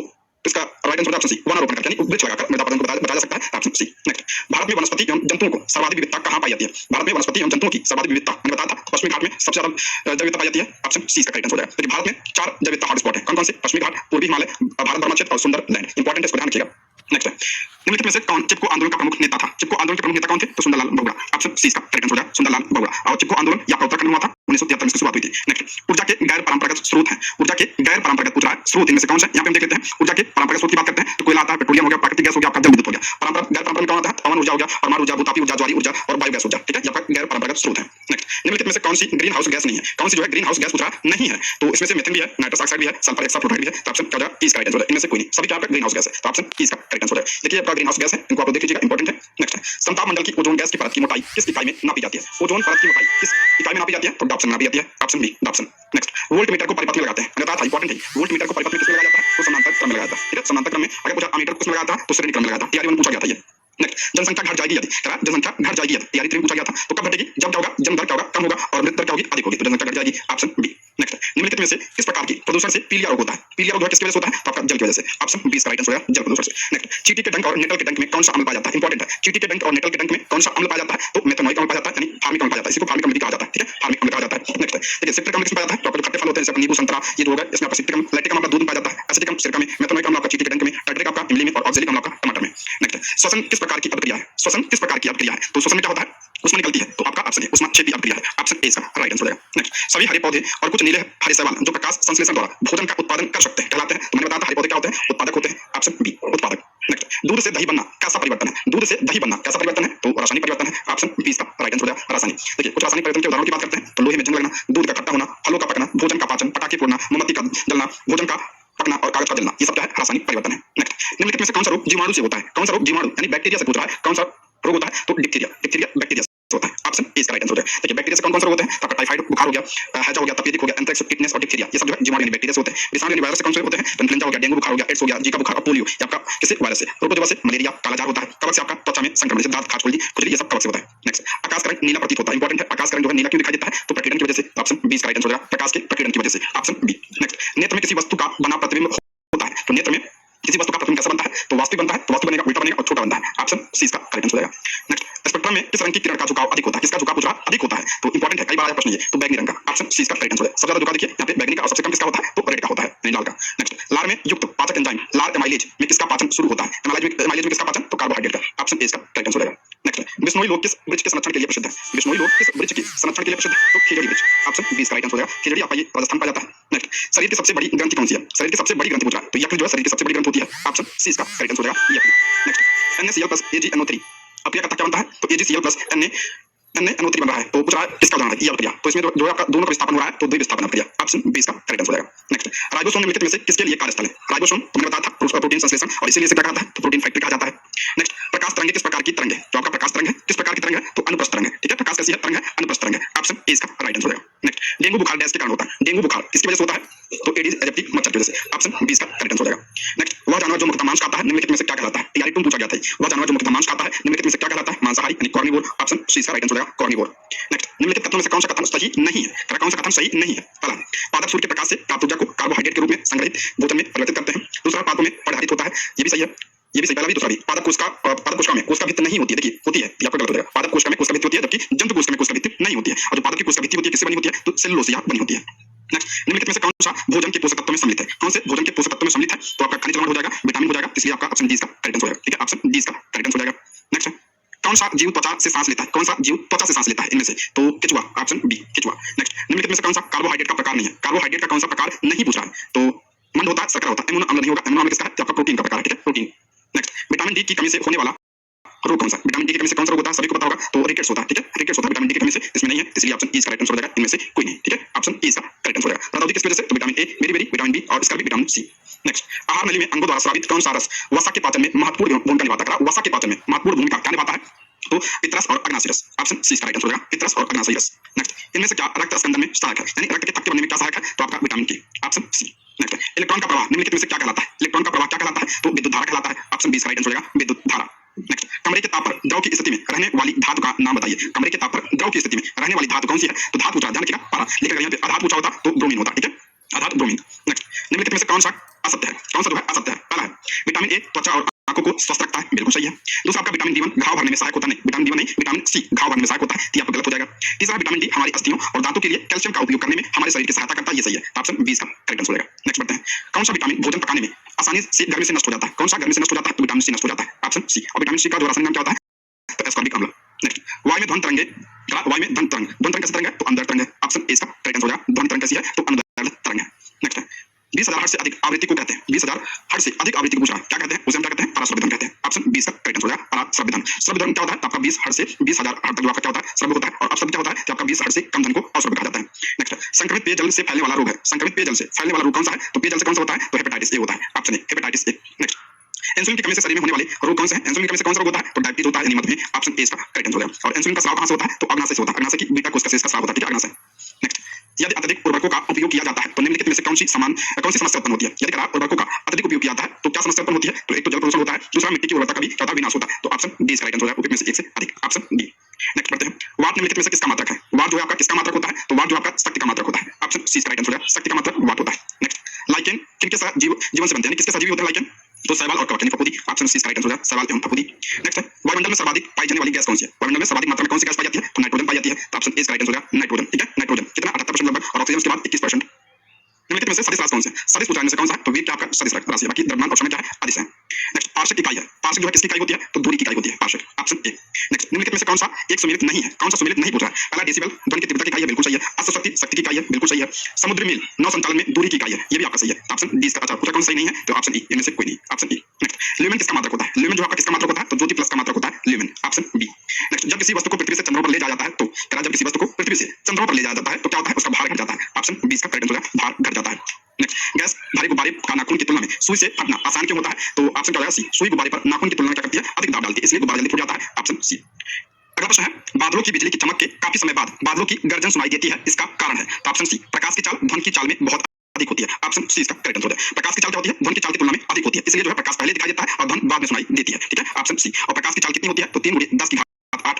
इसका राइट आंसर ऑप्शन सी, वनारोपण करके यानी वृक्ष लगाकर मृदा अपरदन को बचाया जा सकता है। Option C. नेक्स्ट, भारत में वनस्पति एवं जंतुओं को सर्वाधिक विविधता कहां पाई जाती है? भारत में वनस्पति एवं जंतुओं की सर्वाधिक विविधता मैंने बताया था, पश्चिमी घाट में सबसे ज्यादा जैव विविधता पाई जाती है। ऑप्शन सी इसका करेक्ट आंसर हो जाएगा। देखिए, भारत में 4 जैव विविधता हॉटस्पॉट है, कौन कौन से? पश्चिमी घाट, पूर्वी हिमालय, भारत बर्मा क्षेत्र और सुंदरलैंड। इंपॉर्टेंट है, इसको ध्यान रखिएगा। नेक्स्ट, निम्नलिखित में से कौन चिपको आंदोलन का प्रमुख नेता था? चिपको आंदोलन के प्रमुख नेता कौन थे, तो सुंदरलाल बहुगुणा। ऑप्शन सी इसका करेक्ट आंसर हो जाएगा, सुंदरलाल बहुगुणा। और चिपको आंदोलन या उत्तराखंड में हुआ था, 1973 में इसकी शुरुआत हुई थी। नेक्स्ट, ऊर्जा के गैर परंपरागत स्रोत हैं। ऊर्जा के गैर परंपरागत पूछ रहा है, स्रोत इनमें से कौन सा? यहाँ पे हम देख लेते हैं। ऊर्जा के परंपरागत स्रोत की बात करते हैं तो कोयला आता है, पेट्रोलियम हो गया, प्राकृतिक गैस हो गया, आपका जल विद्युत हो गया। परंपरागत गैर परंपरागत कौन आता है? पवन ऊर्जा हो गया, परमाणु ऊर्जा, भूतापी ऊर्जा, ज्वारी ऊर्जा और बायोगैस ऊर्जा। ठीक है, ये आपका गैर परंपरागत स्रोत है। नेक्स्ट, निम्नलिखित में से कौन सी ग्रीन हाउस गैस नहीं है? कौन सी जो है ग्रीन हाउस गैस पूछ रहा है, नहीं है, तो इसमें से मीथेन भी है, नाइट्रस ऑक्साइड भी है, सल्फर हेक्साफ्लोराइड भी है। तो ऑप्शन क्या हो जाएगा, इसका राइट आंसर है, इनमें से कोई नहीं, सभी क्या आपका ग्रीन हाउस गैस है। तो ऑप्शन इसका करेक्ट आंसर है। देखिए, आपका ग्रीन हाउस गैस है, इनको आप देख लीजिएगा, इंपॉर्टेंट है। नेक्स्ट, समताप मंडल की ओजोन गैस की परत की मोटाई किस इकाई में नापी जाती है? ओजोन परत की मोटाई किस इकाई में नापी जाती है? तो डॉप्सन में नापी जाती है। Option B, Dobson. Next, volt meter को परिपथ में लगाते हैं, मैंने बताया था, इंपॉर्टेंट है। वोल्ट मीटर को परिपथ में किसमें लगाया जाता है, तो समांतर क्रम में लगाया जाता है। ठीक है, समांतर क्रम में। अगर पूछा अमीटर को किसमें लगाया था, तो श्रेणी क्रम में लगाया था। टीआरई 1 पूछा गया था ये। नेक्स्ट, जनसंख्या घट जाएगी यदि, जनसंख्या घट जाएगी यदि, टीआरई 3 पूछा गया था, तो कब घटेगी? जब क्या होगा, जन्म दर क्या होगा, कम होगा, और मृत्यु दर क्या होगी, अधिक होगी, तो जनसंख्या घट जाएगी। Option B. नेक्स्ट, निम्नलिखित में से किस प्रकार की प्रदूषण से पीलिया रोग होता है? पीलिया रोग किसकी वजह से होता है? तो आपका जल की वजह से। ऑप्शन बी इसका राइट आंसर होगा, जल प्रदूषण से। नेक्स्ट, चींटी के डंक और नेटल के डंक में कौन सा अम्ल पाया जाता है? इंपॉर्टेंट है। चींटी के डंक और नेटल के डंक में कौन सा अम्ल पाया जाता है? तो मेथनोइक अम्ल पाया जाता है, यानी फार्मिक अम्ल पाया जाता है। इसी को फार्मिक अम्ल भी कहा जाता है, ठीक है, फार्मिक अम्ल कहा जाता है। नेक्स्ट, देखिए सिट्रिक अम्ल किसमें पाया जाता है? तो आपके खट्टे फल होते हैं जैसे नींबू, संतरा, ये जो होगा इसमें आपका सिट्रिक अम्ल। लैक्टिक अम्ल आपका दूध में पाया जाता है, एसिटिक अम्ल सिरका में, मेथनोइक अम्ल आपका चींटी के डंक में, टार्टरिक आपका इमली में और ऑक्सैलिक अम्ल आपका टमाटर में। नेक्स्ट, श्वसन किस प्रकार की अभिक्रिया है? श्वसन किस प्रकार की अभिक्रिया है? तो श्वसन में क्या होता है? उष्मा निकलती है, तो आपका ऑप्शन ए उष्माक्षेपी अभिक्रिया है। ऑप्शन ए इसका राइट आंसर हो जाएगा। नेक्स्ट, सभी हरे पौधे और कुछ नीले हरे शैवाल जो प्रकाश संश्लेषण द्वारा भोजन का उत्पादन कर सकते हैं कहलाते हैं। तो मैंने बताया था हरे पौधे क्या होते हैं? उत्पादक होते हैं। ऑप्शन बी उत्पादक। नेक्स्ट, दूध से दही बनना कैसा परिवर्तन है? दूध से दही बनना कैसा परिवर्तन है? तो रासायनिक परिवर्तन है। ऑप्शन बी इसका राइट आंसर हो जाएगा, रासायनिक। देखिए कुछ रासायनिक परिवर्तन के उदाहरण की बात करते हैं तो लोहे में जंग लगना, दूध का खट्टा होना, फलों का पकना, भोजन का पाचन, पटाखे फोड़ना, मोमबत्ती का जलना, भोजन का पकना और कागज का जलना, ये सब क्या है? रासायनिक परिवर्तन है। नेक्स्ट, निम्नलिखित में से कौन सा रोग जीवाणु से होता है? कौन सा रोग जीवाणु यानी बैक्टीरिया से पूछ रहा है, कौन सा रोग होता है? तो डिप्थीरिया, डिप्थीरिया बैक्टीरिया होता है। ऑप्शन ए इसका राइट आंसर है। देखिए बैक्टीरिया से कौन कौन से रोग होते हैं? तो आपका टाइफाइड बुखार हो गया, हैजा हो गया, तपेदिक हो गया, एंथ्रेक्स, टिटनेस और डिप्थीरिया, ये सब जो है जीवाणु यानी बैक्टीरिया से होते हैं। विषाणु यानी वायरस से कौन से होते हैं? तो इन्फ्लुएंजा हो गया, डेंगू बुखार हो गया, एड्स हो गया, जीका बुखार और पोलियो, ये आपका किसी वायरस से। प्रोटोजोआ से मलेरिया, कालाजार होता है। कवक से आपका त्वचा में संक्रमण जैसे दांत, खाज, खुजली, ये सब कवक से होता है। नेक्स्ट, आकाश का रंग नीला प्रतीत होता है। इंपॉर्टेंट है, आकाश का रंग जो है नीला क्यों दिखाई देता है? तो प्रकीर्णन की वजह से। ऑप्शन बी इसका राइट आंसर हो जाएगा, प्रकाश के प्रकीर्णन की वजह से। Option B. नेक्स्ट, नेत्र में किसी वस्तु का बना प्रतिबिंब होता है, तो नेत्र में किसी वस्तु का प्रतिबिंब कैसा बनता है? तो वास्तविक बनता है, तो वास्तु बनेगा, उल्टा बनेगा और छोटा बनता है। ऑप्शन सी इसका राइट आंसर हो जाएगा। नेक्स्ट, स्पेक्ट्रम में किस रंग की किरण का झुकाव अधिक होता है? किसका झुकाव पूछ रहा है? अधिक होता है, तो इंपॉर्टेंट है, कई बार आया प्रश्न ये। तो बैगनी रंग का। ऑप्शन सी इसका राइट आंसर है। सबसे ज्यादा झुकाव देखिए यहाँ पे बैगनी का और सबसे कम किसका होता है? तो रेड का होता है, यानी लाल का। नेक्स्ट, लार में युक्त पाचक एंजाइम लार एमाइलेज में किसका पाचन शुरू होता है? एमाइलेज में किसका पाचन? तो कार्बोहाइड्रेट का। ऑप्शन ए इसका राइट आंसर हो जाएगा। नेक्स्ट, बिश्नोई लोग किस वृक्ष के संरक्षण के लिए प्रसिद्ध है? बिश्नोई लोग किस वृक्ष के संरक्षण के लिए प्रसिद्ध है? तो खिजड़ी वृक्ष। ऑप्शन बी इसका राइट आंसर हो जाएगा। खिजड़ी आपका ये राजस्थान पाया जाता है। नेक्स्ट, शरीर की सबसे बड़ी ग्रंथि कौन सी है? शरीर की सबसे बड़ी ग्रंथि पूछ रहा है, तो यकृत जो है शरीर की सबसे बड़ी ग्रंथि होती है। ऑप्शन सी इसका राइट आंसर हो जाएगा, यकृत। नेक्स्ट, NaCl + AgNO3 अभिक्रिया का क्या बनता है? तो AgCl + NaNO3 बन रहा है, तो पूछ रहा है किसका उदाहरण है ये अभिक्रिया? तो इसमें जो है आपका दोनों का विस्थापन हो रहा है, तो द्विविस्थापन अभिक्रिया। ऑप्शन बी इसका राइट आंसर हो जाएगा। नेक्स्ट, राइबोसोम निम्नलिखित में से किसके लिए कार्यस्थल है? राइबोसोम तो मैंने बताया था प्रोटीन संश्लेषण और इसीलिए इसे क्या कहता है? तो प्रोटीन फैक्ट्री कहा जाता है। नेक्स्ट, प्रकाश तरंग किस प्रकार की तरंग है? जो आपका प्रकाश तरंग है किस प्रकार की तरंग है? तो अनुप्रस्थ तरंग है, ठीक है, प्रकाश कैसी है? तरंग है, अनुप्रस्थ तरंग है। ऑप्शन ए इसका राइट आंसर हो जाएगा। नेक्स्ट, डेंगू बुखार डैश के कारण होता है? डेंगू बुखार किसकी वजह से होता है? तो एडिस एजिप्टी मच्छर की वजह से। ऑप्शन बी इसका राइट आंसर हो जाएगा। नेक्स्ट, वह जानवर जो मुख्यतः मांस खाता है निम्नलिखित में से क्या कहलाता है? टीआरई 2 पूछा गया था। वह जानवर जो मुख्यतः मांस खाता है निम्नलिखित में से क्या कहलाता है? मांसाहारी यानी कार्निवोर। ऑप्शन सी इसका राइट आंसर हो जाएगा, कार्निवोर। नेक्स्ट, निम्नलिखित कथनों में से कौन सा कथन सही नहीं है? कौन सा कथन सही नहीं है? पहला, पादप सूर्य के प्रकाश से प्राप्त ऊर्जा को कार्बोहाइड्रेट के रूप में संग्रहित भोजन में परिवर्तित करते हैं। दूसरा, पादपों में परिहरित होता है, ये भी सही है, ये भी सही। पहला भी दूसरा भी। पादप कोशिका में कोशिका भित्ति नहीं होती है, देखिए होती है, ये आपका गलत हो जाएगा। पादप कोशिका में कोशिका भित्ति होती है जबकि जंतु कोशिका में कोशिका भित्ति नहीं होती है। और जो पादप की कोशिका भित्ति होती है किससे बनी होती है? तो सेलुलोज या बनी होती है। नेक्स्ट, निम्नलिखित में से कौन सा भोजन के पोषक तत्वों में सम्मिलित है? कौन से भोजन के पोषक तत्वों में सम्मिलित है? तो आपका खनिज लवण हो जाएगा, विटामिन हो जाएगा, इसलिए आपका ऑप्शन डी इसका राइट आंसर हो जाएगा, ठीक है, ऑप्शन डी इसका राइट आंसर हो जाएगा। नेक्स्ट, कौन सा जीव त्वचा से सांस लेता है? कौन सा जीव त्वचा से सांस लेता है इनमें से? तो केचुआ। ऑप्शन बी केचुआ। नेक्स्ट, निम्नलिखित में से कौन सा कार्बोहाइड्रेट का प्रकार नहीं है? कार्बोहाइड्रेट का कौन सा प्रकार नहीं पूछ रहा है? तो मंद होता है, शर्करा होता है, एमिनो अम्ल नहीं होगा। एमिनो अम्ल किसका है? तो आपका प्रोटीन का प्रकार है, ठीक है, प्रोटीन। नेक्स्ट, विटामिन डी की कमी से होने वाला रोग कौन सा? विटामिन डी की कमी से कौन सा रोग होता है? सभी को पता होगा, तो रिकेट्स होता है, ठीक है, रिकेट्स होता है विटामिन डी की कमी से, इसमें नहीं है, इसलिए ऑप्शन ई इसका राइट आंसर हो जाएगा। इनमें से कोई नहीं, ठीक है, ऑप्शन ई इसका राइट आंसर हो जाएगा। रतौंधी किस वजह से? तो विटामिन ए, बेरी, विटामिन बी और इसका भी विटामिन सी। नेक्स्ट, आहार नली में अंगों द्वारा स्रावित कौन सा रस वसा के पाचन में महत्वपूर्ण भूमिका निभाता है? वसा के पाचन में महत्वपूर्ण भूमिका क्या निभाता है? तो पित्तरस और अग्नाशय रस। ऑप्शन सी इसका राइट आंसर हो जाएगा, पित्तरस और अग्नाशय रस। नेक्स्ट, इनमें से क्या रक्त स्कंदन में सहायक है, यानी रक्त के थक्के बनने में क्या सहायक है? तो आपका विटामिन के। Option C. नेक्स्ट, इलेक्ट्रॉन का प्रवाह निम्नलिखित में से क्या कहलाता है? इलेक्ट्रॉन का प्रवाह क्या कहलाता है? तो विद्युत धारा कहलाता है। ऑप्शन बी इसका राइट आंसर हो जाएगा, विद्युत धारा। नेक्स्ट, कमरे के ताप पर द्रव की स्थिति में रहने वाली धातु का नाम बताइए। कमरे के ताप पर द्रव की स्थिति में रहने वाली धातु कौन सी है? तो धातु पूछा, ध्यान रखिएगा, पारा, लेकिन अगर यहाँ पे आधार पूछा होता तो ब्रोमीन होता, ठीक है, आधार ब्रोमीन। नेक्स्ट, निम्नलिखित में से कौन सा असत्य है? कौन सा जो है असत्य है? पहला है विटामिन ए त्वचा और आंखों को स्वस्थ रखता है, बिल्कुल सही है। दूसरा, आपका विटामिन B1 घाव भरने में सहायक होता नहीं, विटामिन B1 नहीं, विटामिन सी घाव भरने में सहायक होता है, तो आपका गलत हो जाएगा। तीसरा, विटामिन डी हमारी अस्थियों और दांतों के लिए कैल्शियम का उपयोग करने में हमारे शरीर की सहायता करता है, ये सही है, ऑप्शन बी इसका करेक्ट आंसर हो जाएगा। नेक्स्ट बढ़ते हैं, कौन सा विटामिन भोजन पकाने में आसानी से गर्मी से नष्ट हो जाता है? कौन सा गर्मी से नष्ट हो जाता है? तो विटामिन सी नष्ट हो जाता है, ऑप्शन सी। और विटामिन सी का जो रासायनिक नाम क्या होता है? तो एस्कॉर्बिक अम्ल। नेक्स्ट, वायु में ध्वनि तरंगे, वायु में ध्वनि तरंग कैसे तरंग है? तो अंदर तरंग है, ऑप्शन ए इसका करेक्ट आंसर हो जाएगा। ध्वनि तरंग कैसी है? तो अंदर तरंग है। नेक्स्ट, 20,000 हर्ट्ज से अधिक आवृत्ति को कहते हैं, 20,000 हर्ट्ज से अधिक आवृत्ति को पूछ रहा है, क्या कहते हैं? उसे हम क्या कहते हैं? पराश्रव्य कहते हैं, ऑप्शन बी इसका करेक्ट आंसर हो जाएगा, पराश्रव्य। श्रव्य क्या होता है? तो आपका 20 हर्ट्ज से 20,000 हर्ट्ज तक जो आपका क्या होता है? श्रव्य होता है। और अपश्रव्य क्या होता है? कि आपका 20 हर्ट्ज से कम ध्वनि को अश्रव्य कहा जाता है। नेक्स्ट, संक्रमित पेयजल से फैलने वाला रोग है, संक्रमित पेयजल से फैलने वाला रोग कौन सा है? तो पेयजल से कौन सा होता है? तो हेपेटाइटिस ए होता है, option A hepatitis A. Next, insulin की कमी से शरीर में होने वाले रोग कौन से हैं? इंसुलिन की कमी से कौन सा रोग होता है? तो डायबिटीज होता है, यानी मधुमेह, ऑप्शन ए इसका करेक्ट आंसर हो जाएगा। और इंसुलिन का स्राव कहां से होता है? तो अग्नाशय से होता है, अग्नाशय की बीटा कोशिका से इसका स्राव होता है, ठीक है, अग्नाशय। नेक्स्ट, यदि अत्यधिक उर्वरकों का उपयोग किया जाता है तो निम्नलिखित में से कौन सी समस्या उत्पन्न होती है? यदि उर्वरकों का अत्यधिक उपयोग किया जाता है तो क्या समस्या उत्पन्न होती है? तो एक तो जल प्रदूषण होता है, दूसरा मिट्टी की उर्वरता का भी चौथा विनाश होता है, तो ऑप्शन डी इसका राइट आंसर हो जाएगा, में से एक से अधिक, ऑप्शन डी। नेक्स्ट बढ़ते हैं, वाट निम्नलिखित में से किसका मात्रक है? वाट जो है आपका किसका मात्रक होता है? तो वाट जो आपका शक्ति का मात्रक होता है। ऑप्शन सी इसका राइट आंसर हो जाएगा, शक्ति का मात्रक वाट होता है। नेक्स्ट, लाइकेन किनके साथ जीवन से बनते हैं, किसके सजीवी होते हैं लाइकेन? तो शैवाल और कवक यानी फफूंदी। ऑप्शन सी इसका राइट आंसर हो जाएगा, शैवाल एवं फफूंदी। नेक्स्ट है, वायुमंडल में सर्वाधिक पाई जाने वाली गैस कौन सी है? वायुमंडल में सर्वाधिक मात्रा में कौन सी गैस पाई जाती है? तो नाइट्रोजन पाई जाती है। तो ऑप्शन ए इसका राइट आंसर हो जाएगा, नाइट्रोजन। ठीक है, नाइट्रोजन कितना 78% लगभग, और ऑक्सीजन के बाद 21%। निम्नलिखित में से सदिश राशि कौन सी है? सदिश पूछा इनमें से कौन सा है? तो वीर क्या आपका सदिश राशि है, बाकी द्रव्यमान और समय क्या है? अदिश है। नेक्स्ट, पार्श्विक इकाई है, पार्श्विक जो है किसकी इकाई होती है? तो दूरी की इकाई होती है पार्श्विक। Option A. नेक्स्ट, निम्नलिखित में से कौन सा एक सुमेलित नहीं है? कौन सा सुमेलित नहीं पूछा है? पहला डेसिबल ध्वनि की तीव्रता की इकाई है, बिल्कुल सही है। अश्वशक्ति शक्ति की इकाई है, बिल्कुल सही है। समुद्री मील नौ संचालन में दूरी की इकाई है, ये भी आपका सही है। ऑप्शन डी इसका अच्छा पूछा, कौन सही नहीं है? तो ऑप्शन ई, इनमें से कोई नहीं, ऑप्शन ई। नेक्स्ट, ल्यूमेन किसका मात्रक होता है? ल्यूमेन जो आपका किसका मात्रक होता है? तो ज्योति प्लस का मात्रक होता है ल्यूमेन। Option B. नेक्स्ट, जब किसी वस्तु को पृथ्वी से चंद्रमा पर ले जाया जाता है तो जब किसी वस्तु को पृथ्वी से चंद्रमा पर ले जाया जाता है तो क्या होता है? उसका भार घट जाता है। ऑप्शन बी इसका करेक्ट आंसर है, भार घट जाता है। नेक्स्ट, गैस भारी गुब्बारे का नाखून की तुलना में सुई से फटना आसान क्यों होता है? तो ऑप्शन क्या होगा? सी, सुई गुब्बारे पर नाखून की तुलना में क्या करती है? अधिक दाब डालती है, इसलिए गुब्बारा जल्दी फूट जाता है। Option C. अगला प्रश्न है, बादलों की बिजली की चमक के काफी समय बाद बादलों की गर्जन सुनाई देती है, इसका कारण है? तो ऑप्शन सी, प्रकाश की चाल ध्वनि की चाल में बहुत अधिक होती है। ऑप्शन सी इसका करेक्ट आंसर है। प्रकाश की चाल क्या होती है? ध्वनि की चाल की तुलना में अधिक होती है, इसलिए जो है प्रकाश पहले दिखाई देता है और ध्वनि बाद में सुनाई देती है। ठीक है, ऑप्शन सी। और प्रकाश की चाल कितनी होती है? तो 3 × 10⁸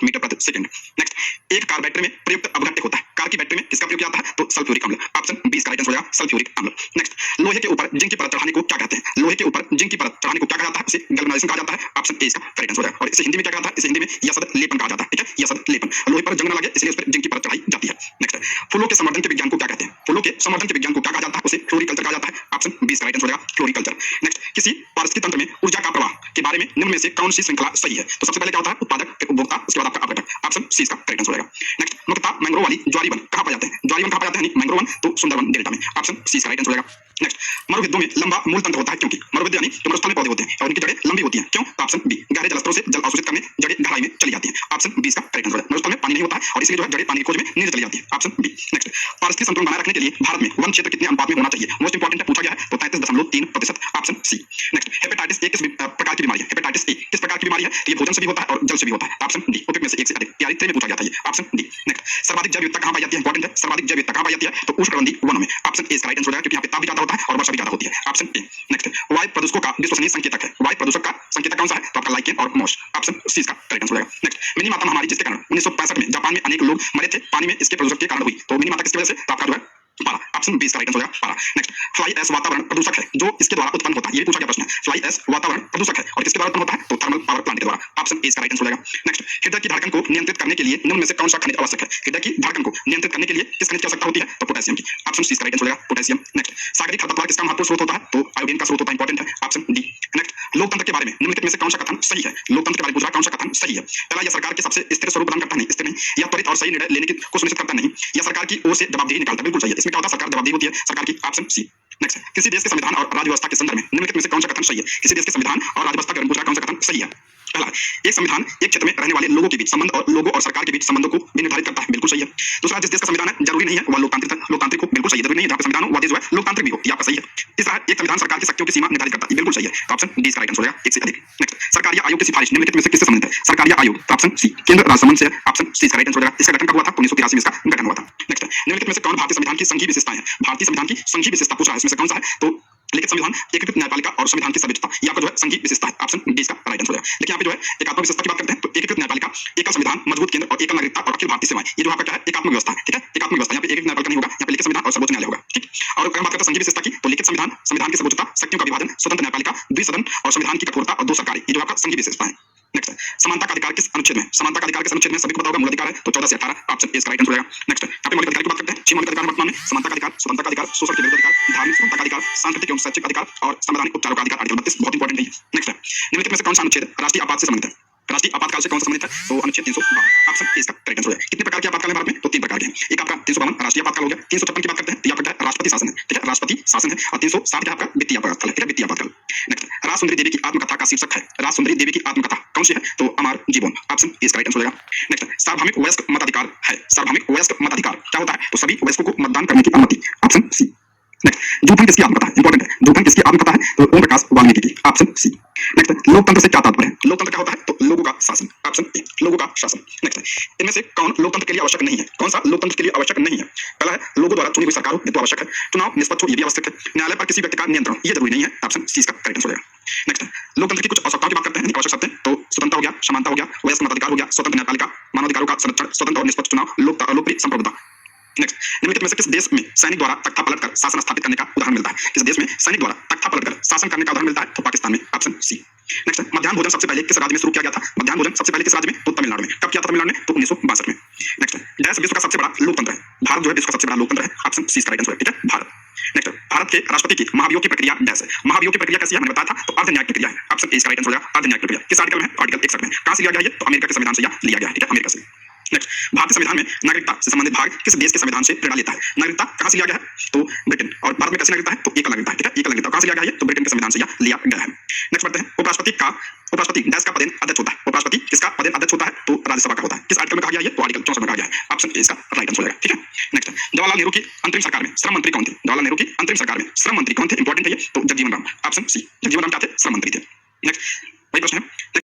मीटर प्रति सेकंड। नेक्स्ट, एक कार बैटरी में प्रयुक्त अपघट्य होता है, कार की बैटरी में किसका प्रयोग किया जाता है? तो सल्फ्यूरिक अम्ल। ऑप्शन बी इसका राइट आंसर हो जाएगा, सल्फ्यूरिक अम्ल। नेक्स्ट, लोहे के ऊपर जिंक की परत चढ़ाने को क्या कहते हैं? लोहे के ऊपर जिंक की परत चढ़ाने को क्या कहा जाता है? इसे गैल्वेनाइजेशन कहा जाता है। ऑप्शन ए इसका करेक्ट आंसर हो जाएगा। और इसे हिंदी में क्या कहा जाता है? इसे हिंदी में यसद लेपन कहा जाता है। ठीक है, यसद लेपन। लोहे पर जंग न लगे इसलिए उस पर जिंक की परत चढ़ाई जाती है। नेक्स्ट, फूलों के संवर्धन के विज्ञान को क्या कहते हैं? फूलों के संवर्धन के विज्ञान को क्या कहा जाता है? उसे फ्लोरिकल्चर कहा जाता है। ऑप्शन बी इसका राइट आंसर हो जाएगा, फ्लोरिकल्चर। नेक्स्ट, किसी पारिस्थितिक तंत्र में ऊर्जा का प्रवाह के बारे में निम्न में से कौन सी श्रृंखला सही है? तो सबसे पहले क्या होता है? उत्पादक, फिर उपभोक्ता, उसके बाद आपका अपघटक। ऑप्शन सी इसका करेक्ट आंसर हो जाएगा। नेक्स्ट, मुख्यतः मैंग्रोव वाली ज्वारी वन कहां पाए जाते हैं? ज्वारी वन कहां पाए जाते हैं? मैंग्रोव वन तो सुंदरवन डेल्टा में। ऑप्शन सी इसका राइट आंसर हो जाएगा। नेक्स्ट, मरुविद्यों में लंबा मूल तंत्र होता है क्योंकि? मरुविद्य यानी जो मरुस्थल में पौधे होते हैं और उनकी जड़ें लंबी होती हैं, क्यों? तो ऑप्शन बी, गहरे जलस्तरों से जल अवशोषित करने जड़ें गहराई में चली जाती हैं। ऑप्शन बी इसका करेक्ट आंसर है। मरुस्थल में पानी नहीं होता है और इसलिए जो है जड़ें पानी की खोज में नीचे चली जाती है। Option B. नेक्स्ट, पारिस्थितिक संतुलन बनाए रखने के लिए भारत में वन क्षेत्र कितने अनुपात में होना चाहिए? मोस्ट इंपोर्टेंट है, पूछा गया है, तो 33.3%। Option C. Next, hepatitis A किस प्रकार की बीमारी है? हेपेटाइटिस ए किस प्रकार की बीमारी है? तो ये भोजन से भी होता है और जल से भी होता है। ऑप्शन डी, उपयुक्त में से एक से अधिक। तैयारी 3 में पूछा गया था ये। Option D. नेक्स्ट, सर्वाधिक जैव विविधता कहां पाई जाती है? इंपॉर्टेंट है, सर्वाधिक जैव विविधता कहां पाई जाती है? तो उष्णकटिबंधीय वनों में। ऑप्शन ए इसका राइट आंसर हो जाएगा, क्योंकि यहाँ पे ताप भी ज्यादा होता है और वर्षा भी ज्यादा होती है। Option A. नेक्स्ट, वायु प्रदूषकों का विश्वसनीय संकेतक है, वायु प्रदूषक का संकेतक कौन सा है? तो आपका लाइकेन और मॉस। ऑप्शन सी इसका करेक्ट आंसर हो जाएगा। नेक्स्ट, मिनी माता महामारी जिसके कारण 1965 में जापान में अनेक लोग मरे थे पानी में इसके प्रदूषक के कारण हुई, तो मिनी माता किसकी वजह से? तो आपका जो है पारा। ऑप्शन बी इसका राइट आंसर हो जाएगा, पारा। नेक्स्ट, फ्लाई ऐश वातावरण प्रदूषक है जो इसके द्वारा उत्पन्न होता है, ये भी पूछा गया प्रश्न है। फ्लाई ऐश वातावरण प्रदूषक है और किसके द्वारा उत्पन्न होता है? तो थर्मल पावर प्लांट के द्वारा। ऑप्शन ए इसका राइट आंसर हो जाएगा। नेक्स्ट, हृदय की धड़कन को नियंत्रित करने के लिए निम्न में से कौन सा खनिज आवश्यक है? हृदय की धड़कन को नियंत्रित करने के लिए किस खनिज की आवश्यकता होती है? तो पोटेशियम की। ऑप्शन सी इसका राइट आंसर हो जाएगा, पोटेशियम। नेक्स्ट, सागरीय खरपतवार किसका महत्वपूर्ण स्रोत होता है? तो आयोडीन का स्रोत होता है, इंपॉर्टेंट है। Option D. नेक्स्ट, लोकतंत्र के बारे में निम्नलिखित में से कौन सा कथन सही है? लोकतंत्र के बारे में पूछ रहा है, कौन सा कथन सही है? पहला, यह सरकार के सबसे स्थिर स्वरूप प्रदान करता नहीं, स्थिर नहीं। या त्वरित और सही निर्णय लेने को सुनिश्चित करता नहीं। या सरकार की ओर से जवाबदेही निकालता, बिल्कुल सही है। इसमें क्या होता है? सरकार जवाबदेही होती है सरकार की। Option C. नेक्स्ट, किसी देश के संविधान और राज्य व्यवस्था के संदर्भ में निम्नलिखित में से कौन सा कथन सही है? किसी देश के संविधान और राज्य व्यवस्था के बारे में पूछ रहा है, कौन सा कथन सही है? पहला, एक संविधान एक क्षेत्र में रहने वाले लोगों के बीच संबंध और लोगों और सरकार के बीच संबंधों को भी निर्धारित करता है, बिल्कुल सही है। दूसरा, जिस देश का संविधान है जरूरी नहीं है वह लोकतांत्रिक हो, बिल्कुल सही है। जरूरी नहीं है जहां पे संविधान हो वह देश जो है लोकतांत्रिक भी हो, ये आपका सही है। तीसरा, एक संविधान सरकार की शक्तियों की सीमा निर्धारित करता है, बिल्कुल सही है। तो ऑप्शन डी इसका राइट आंसर हो जाएगा, एक से अधिक। नेक्स्ट, सरकारी आयोग की सिफारिश निम्नलिखित में से किससे संबंधित है? सरकारी आयोग, तो ऑप्शन सी, केंद्र राज्य संबंध से है। ऑप्शन सी इसका राइट आंसर हो जाएगा। इसका गठन कब हुआ था? 1983 में इसका गठन हुआ था। नेक्स्ट, निम्नलिखित में से कौन भारतीय संविधान की संघीय विशेषताएं है? भारतीय संविधान की संघीय विशेषता पूछा है, इसमें से कौन सा है? तो लिखित संविधान, एकीकृत न्यायपालिका और संविधान की सर्वोच्चता, ये आपका जो है संघीय विशेषता है। ऑप्शन डी इसका राइट आंसर हो जाएगा। लेकिन यहाँ पे जो है एकात्मक विशेषता की बात करते हैं, तो एकीकृत न्यायपालिका, एकल संविधान, मजबूत केंद्र और एकल नागरिकता और अखिल भारतीय सेवाएं, ये जो आपका क्या है? एकात्मक व्यवस्था है। ठीक है, एकात्मक व्यवस्था। यहाँ पे एकीकृत न्यायपालिका नहीं होगा, यहाँ पे लिखित संविधान और सर्वोच्च न्यायालय होगा। ठीक। और अगर बात करते हैं संघीय विशेषता की, तो लिखित संविधान, संविधान की सर्वोच्चता, शक्तियों का विभाजन, स्वतंत्र न्यायपालिका, द्विसदन और संविधान की कठोरता और 2 सरकारें, ये जो आपका संघीय विशेषता है। नेक्स्ट, समानता का अधिकार किस अनुच्छेद में? समानता का अधिकार किस अनुच्छेद में? सभी को पता होगा, मूल अधिकार है, तो 14 से 18। ऑप्शन ए इसका राइट आंसर हो जाएगा। नेक्स्ट, यहाँ पे मौलिक अधिकार की बात करते हैं। 6 मौलिक अधिकार वर्तमान में: समानता का अधिकार, स्वतंत्रता का अधिकार, शोषण के विरुद्ध अधिकार, धार्मिक स्वतंत्रता का अधिकार, सांस्कृतिक एवं शैक्षिक अधिकार और संवैधानिक उपचारों का अधिकार। आर्टिकल 32 बहुत इंपॉर्टेंट है। नेक्स्ट है, निम्नलिखित में से कौन सा अनुच्छेद राष्ट्रीय आपात से संबंधित है? राष्ट्रीय आपातकाल से कौन सा संबंधित है? तो अनुच्छेद 352। ऑप्शन ए इसका करेक्ट आंसर है। कितने प्रकार के आपातकाल है भारत में? तो 3 प्रकार के हैं। एक आपका 352 राष्ट्रीय आपातकाल हो गया। 356 की बात करते हैं, तो आपका राष्ट्रपति शासन है। ठीक है, राष्ट्रपति शासन है। और 360 का आपका वित्तीय आपातकाल है। ठीक है, वित्तीय आपातकाल। नेक्स्ट, राज सुंदरी देवी की आत्मकथा का शीर्षक है, राज सुंदरी देवी की आत्मकथा कौन सी है? तो अमर जीवन। ऑप्शन ए इसका राइट आंसर हो जाएगा। नेक्स्ट, सार्वभौमिक वयस्क मताधिकार है। सार्वभौमिक वयस्क मताधिकार क्या होता है? तो सभी वयस्कों को मतदान करने की अनुमति। Option C. नेक्स्ट, जूथन किसकी आत्मकथा है? इंपॉर्टेंट है, जूथन किसकी आत्मकथा है? तो ओम प्रकाश वाल्मीकि की। Option C. नेक्स्ट, लोकतंत्र से क्या तात्पर्य है? लोकतंत्र क्या होता है? तो लोगों का शासन। ऑप्शन ए, लोगों का शासन। नेक्स्ट, इनमें से कौन लोकतंत्र के लिए आवश्यक नहीं है? कौन सा लोकतंत्र के लिए आवश्यक नहीं है? पहला है, लोगों द्वारा चुनी हुई सरकार हो, ये तो आवश्यक है। चुनाव निष्पक्ष हो, ये भी आवश्यक है। न्यायालय पर किसी व्यक्ति का नियंत्रण, ये जरूरी नहीं है। ऑप्शन सी इसका करेक्ट आंसर हो जाएगा। नेक्स्ट, लोकतंत्र की कुछ आवश्यकताओं की बात करते हैं। आवश्यक शर्तें तो स्वतंत्रता हो गया, समानता हो गया, वयस्क मताधिकार हो गया, स्वतंत्र न्यायपालिका, मानवाधिकारों का संरक्षण, स्वतंत्र और निष्पक्ष चुनाव, लोकप्रिय संप्रभुता। नेक्स्ट, निम्नलिखित में से किस देश में सैनिक द्वारा तख्ता पलटकर शासन स्थापित करने का उदाहरण मिलता है? किस देश में सैनिक द्वारा तख्ता पलटकर शासन करने का उदाहरण मिलता है? तो पाकिस्तान में, ऑप्शन सी। नेक्स्ट, मध्याह्न भोजन सबसे पहले किस राज्य में शुरू किया गया था? मध्याह्न भोजन सबसे पहले किस राज्य में? तो तमिलनाडु में। कब किया था तमिलनाडु में? तो 1962 में। नेक्स्ट, देश विश्व का सबसे बड़ा लोकतंत्र है। भारत जो है विश्व का सबसे बड़ा लोकतंत्र है, ऑप्शन सी इसका राइट आंसर है, ठीक है, भारत। नेक्स्ट, भारत के राष्ट्रपति की महाभियोग की प्रक्रिया डैश है। महाभियोग की प्रक्रिया कैसी है मैंने बताया था, तो अर्धन्यायिक प्रक्रिया है, ऑप्शन ए इसका राइट आंसर हो जाएगा, अर्धन्यायिक प्रक्रिया। किस आर्टिकल में? आर्टिकल 61 में। कहां से लिया गया है? तो अमेरिका के संविधान से लिया गया है, ठीक है, अमेरिका से। नेक्स्ट, भारतीय संविधान में नागरिकता से संबंधित भाग किस देश के संविधान से प्रेरणा लेता है? नागरिकता कहां से लिया गया है? तो ब्रिटेन। और भारत में कैसी नागरिकता है? तो एकल नागरिकता, ठीक है, एकल नागरिकता। कहां से लिया गया है? तो ब्रिटेन के संविधान से लिया गया है। नेक्स्ट बढ़ते हैं, उपराष्ट्रपति देश का पदेन अध्यक्ष होता है। उपराष्ट्रपति किसका पदेन अध्यक्ष होता है? तो राज्यसभा का होता है। किस आर्टिकल में कहा गया है? तो आर्टिकल 64 में कहा गया है, ऑप्शन ए इसका राइट आंसर हो जाएगा, ठीक है। नेक्स्ट, जवाहरलाल नेहरू की अंतरिम सरकार में श्रम मंत्री कौन थे? जवाहरलाल नेहरू की अंतरिम सरकार में श्रम मंत्री कौन थे? इंपॉर्टेंट है ये, तो जगजीवन राम, ऑप्शन सी। जगजीवन राम क्या थे? श्रम मंत्री थे। नेक्स्ट, वही प्रश्न है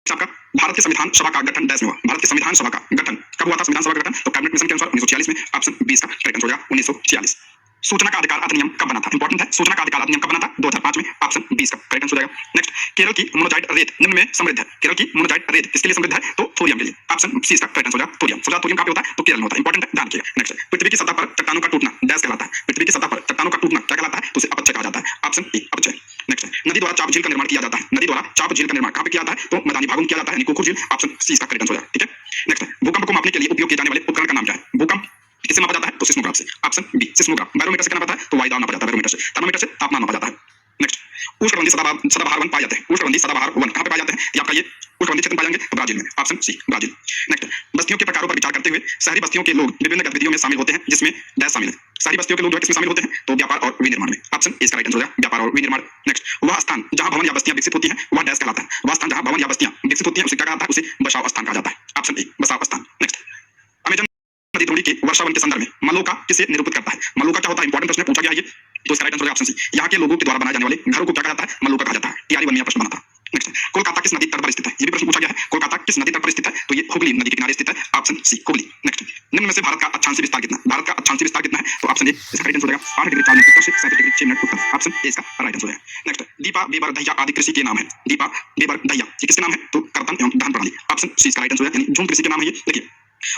आपका, भारत के संविधान सभा का गठन डैश में हुआ? भारत के संविधान सभा का गठन कब हुआ था? संविधान सभा का गठन तो कैबिनेट मिशन के अनुसार 1946 में, ऑप्शन बी इसका राइट आंसर हो जाएगा, 1946। सूचना का अधिकार अधिनियम कब बना था? इंपॉर्टेंट है, सूचना का अधिकार अधिनियम कब बना था? 2005 में, ऑप्शन बी इसका राइट आंसर हो जाएगा। नेक्स्ट, केरल की मोनोजाइट रेत निम्न में समृद्ध है। केरल की मोनोजाइट रेत किसके लिए समृद्ध है? तो थोरियम के लिए, ऑप्शन सी इसका राइट आंसर हो जाएगा, थोरियम। सोचा थोरियम कहां पे होता है? तो केरल में होता है, इंपॉर्टेंट है, ध्यान रखिएगा। नेक्स्ट, पृथ्वी की सतह पर चट्टानों का टूटना डैश कहलाता है। पृथ्वी की सतह पर चट्टानों का टूटना क्या कहलाता है? तो उसे अपक्षय कहा जाता है, ऑप्शन ए अपक्षय। नेक्स्ट, नदी द्वारा चाप झील का निर्माण किया जाता है। नदी द्वारा चाप झील का निर्माण कहां पे किया जाता है? तो मैदानी भागों में किया जाता है, निकोकुर झील, ऑप्शन सी इसका राइट आंसर हो जाएगा, ठीक है। नेक्स्ट, भूकंप को मापने के लिए उपयोग किए जाने वाले उपकरण का नाम क्या है? भूकंप किससे मापा जाता है? तो सिस्मोग्राफ से, ऑप्शन बी सिस्मोग्राफ। बैरोमीटर से क्या नापा जाता है? तो वायुदाब नापा जाता है बैरोमीटर से। थर्मोमीटर से तापमान नापा जाता है। नेक्स्ट, उष्णकटिबंधीय सदाबहार वन पाए जाते हैं। उष्णकटिबंधीय सदाबहार वन कहां पे पाए जाते हैं? ये आपका ये उष्णकटिबंधीय क्षेत्र में पाए जाएंगे, तो ब्राजील में, ऑप्शन सी ब्राजील। नेक्स्ट, बस्तियों के प्रकारों पर विचार करते हुए शहरी बस्तियों के लोग विभिन्न गतिविधियों में शामिल होते हैं, जिसमें डैश शामिल है। शहरी बस्तियों के लोग जो है किसमें शामिल होते हैं? तो व्यापार और विनिर्माण में, ऑप्शन ए इसका राइट आंसर हो जाएगा, व्यापार और विनिर्माण। नेक्स्ट, वह स्थान जहां भवन या बस्तियां विकसित होती हैं वह डैश कहलाता है। वह स्थान जहां भवन या बस्तियां विकसित होती हैं उसे क्या कहलाता है? उसे बसाव स्थान कहा जाता है, ऑप्शन ए बसाव स्थान। नेक्स्ट, अमेजन नदी द्रोणी के वर्षावन के संदर्भ में मलोका किसे निरूपित करता है? मलोका क्या होता है? इंपॉर्टेंट प्रश्न पूछा गया है ये, तो इसका राइट आंसर ऑप्शन सी। यहाँ के लोगों के द्वारा बनाए जाने वाले घरों को क्या कहा जाता है? मलोका कहा जाता है। टीआरई 1 में प्रश्न बना था। नेक्स्ट, कोलकाता किस नदी तट पर स्थित है? ये भी प्रश्न पूछा गया है, कोलकाता किस नदी तट पर स्थित है? तो ये हुगली नदी के किनारे स्थित है, ऑप्शन सी हुगली। नेक्स्ट, निम्न में से भारत का अक्षांशीय विस्तार कितना? भारत का अक्षांशीय विस्तार कितना है? तो ऑप्शन ए इसका राइट आंसर हो जाएगा, 8 डिग्री 4 मिनट उत्तर से 37 degree 6 minute Uttar, option A इसका राइट आंसर है। नेक्स्ट, दीपा बेबर दहिया आदि कृषि के नाम है। दीपा बेबर दहिया ये किसके नाम है? तो कर्तन एवं दहन प्रणाली, ऑप्शन सी इसका राइट आंसर है, यानी झूम कृषि के नाम है ये। देखिए,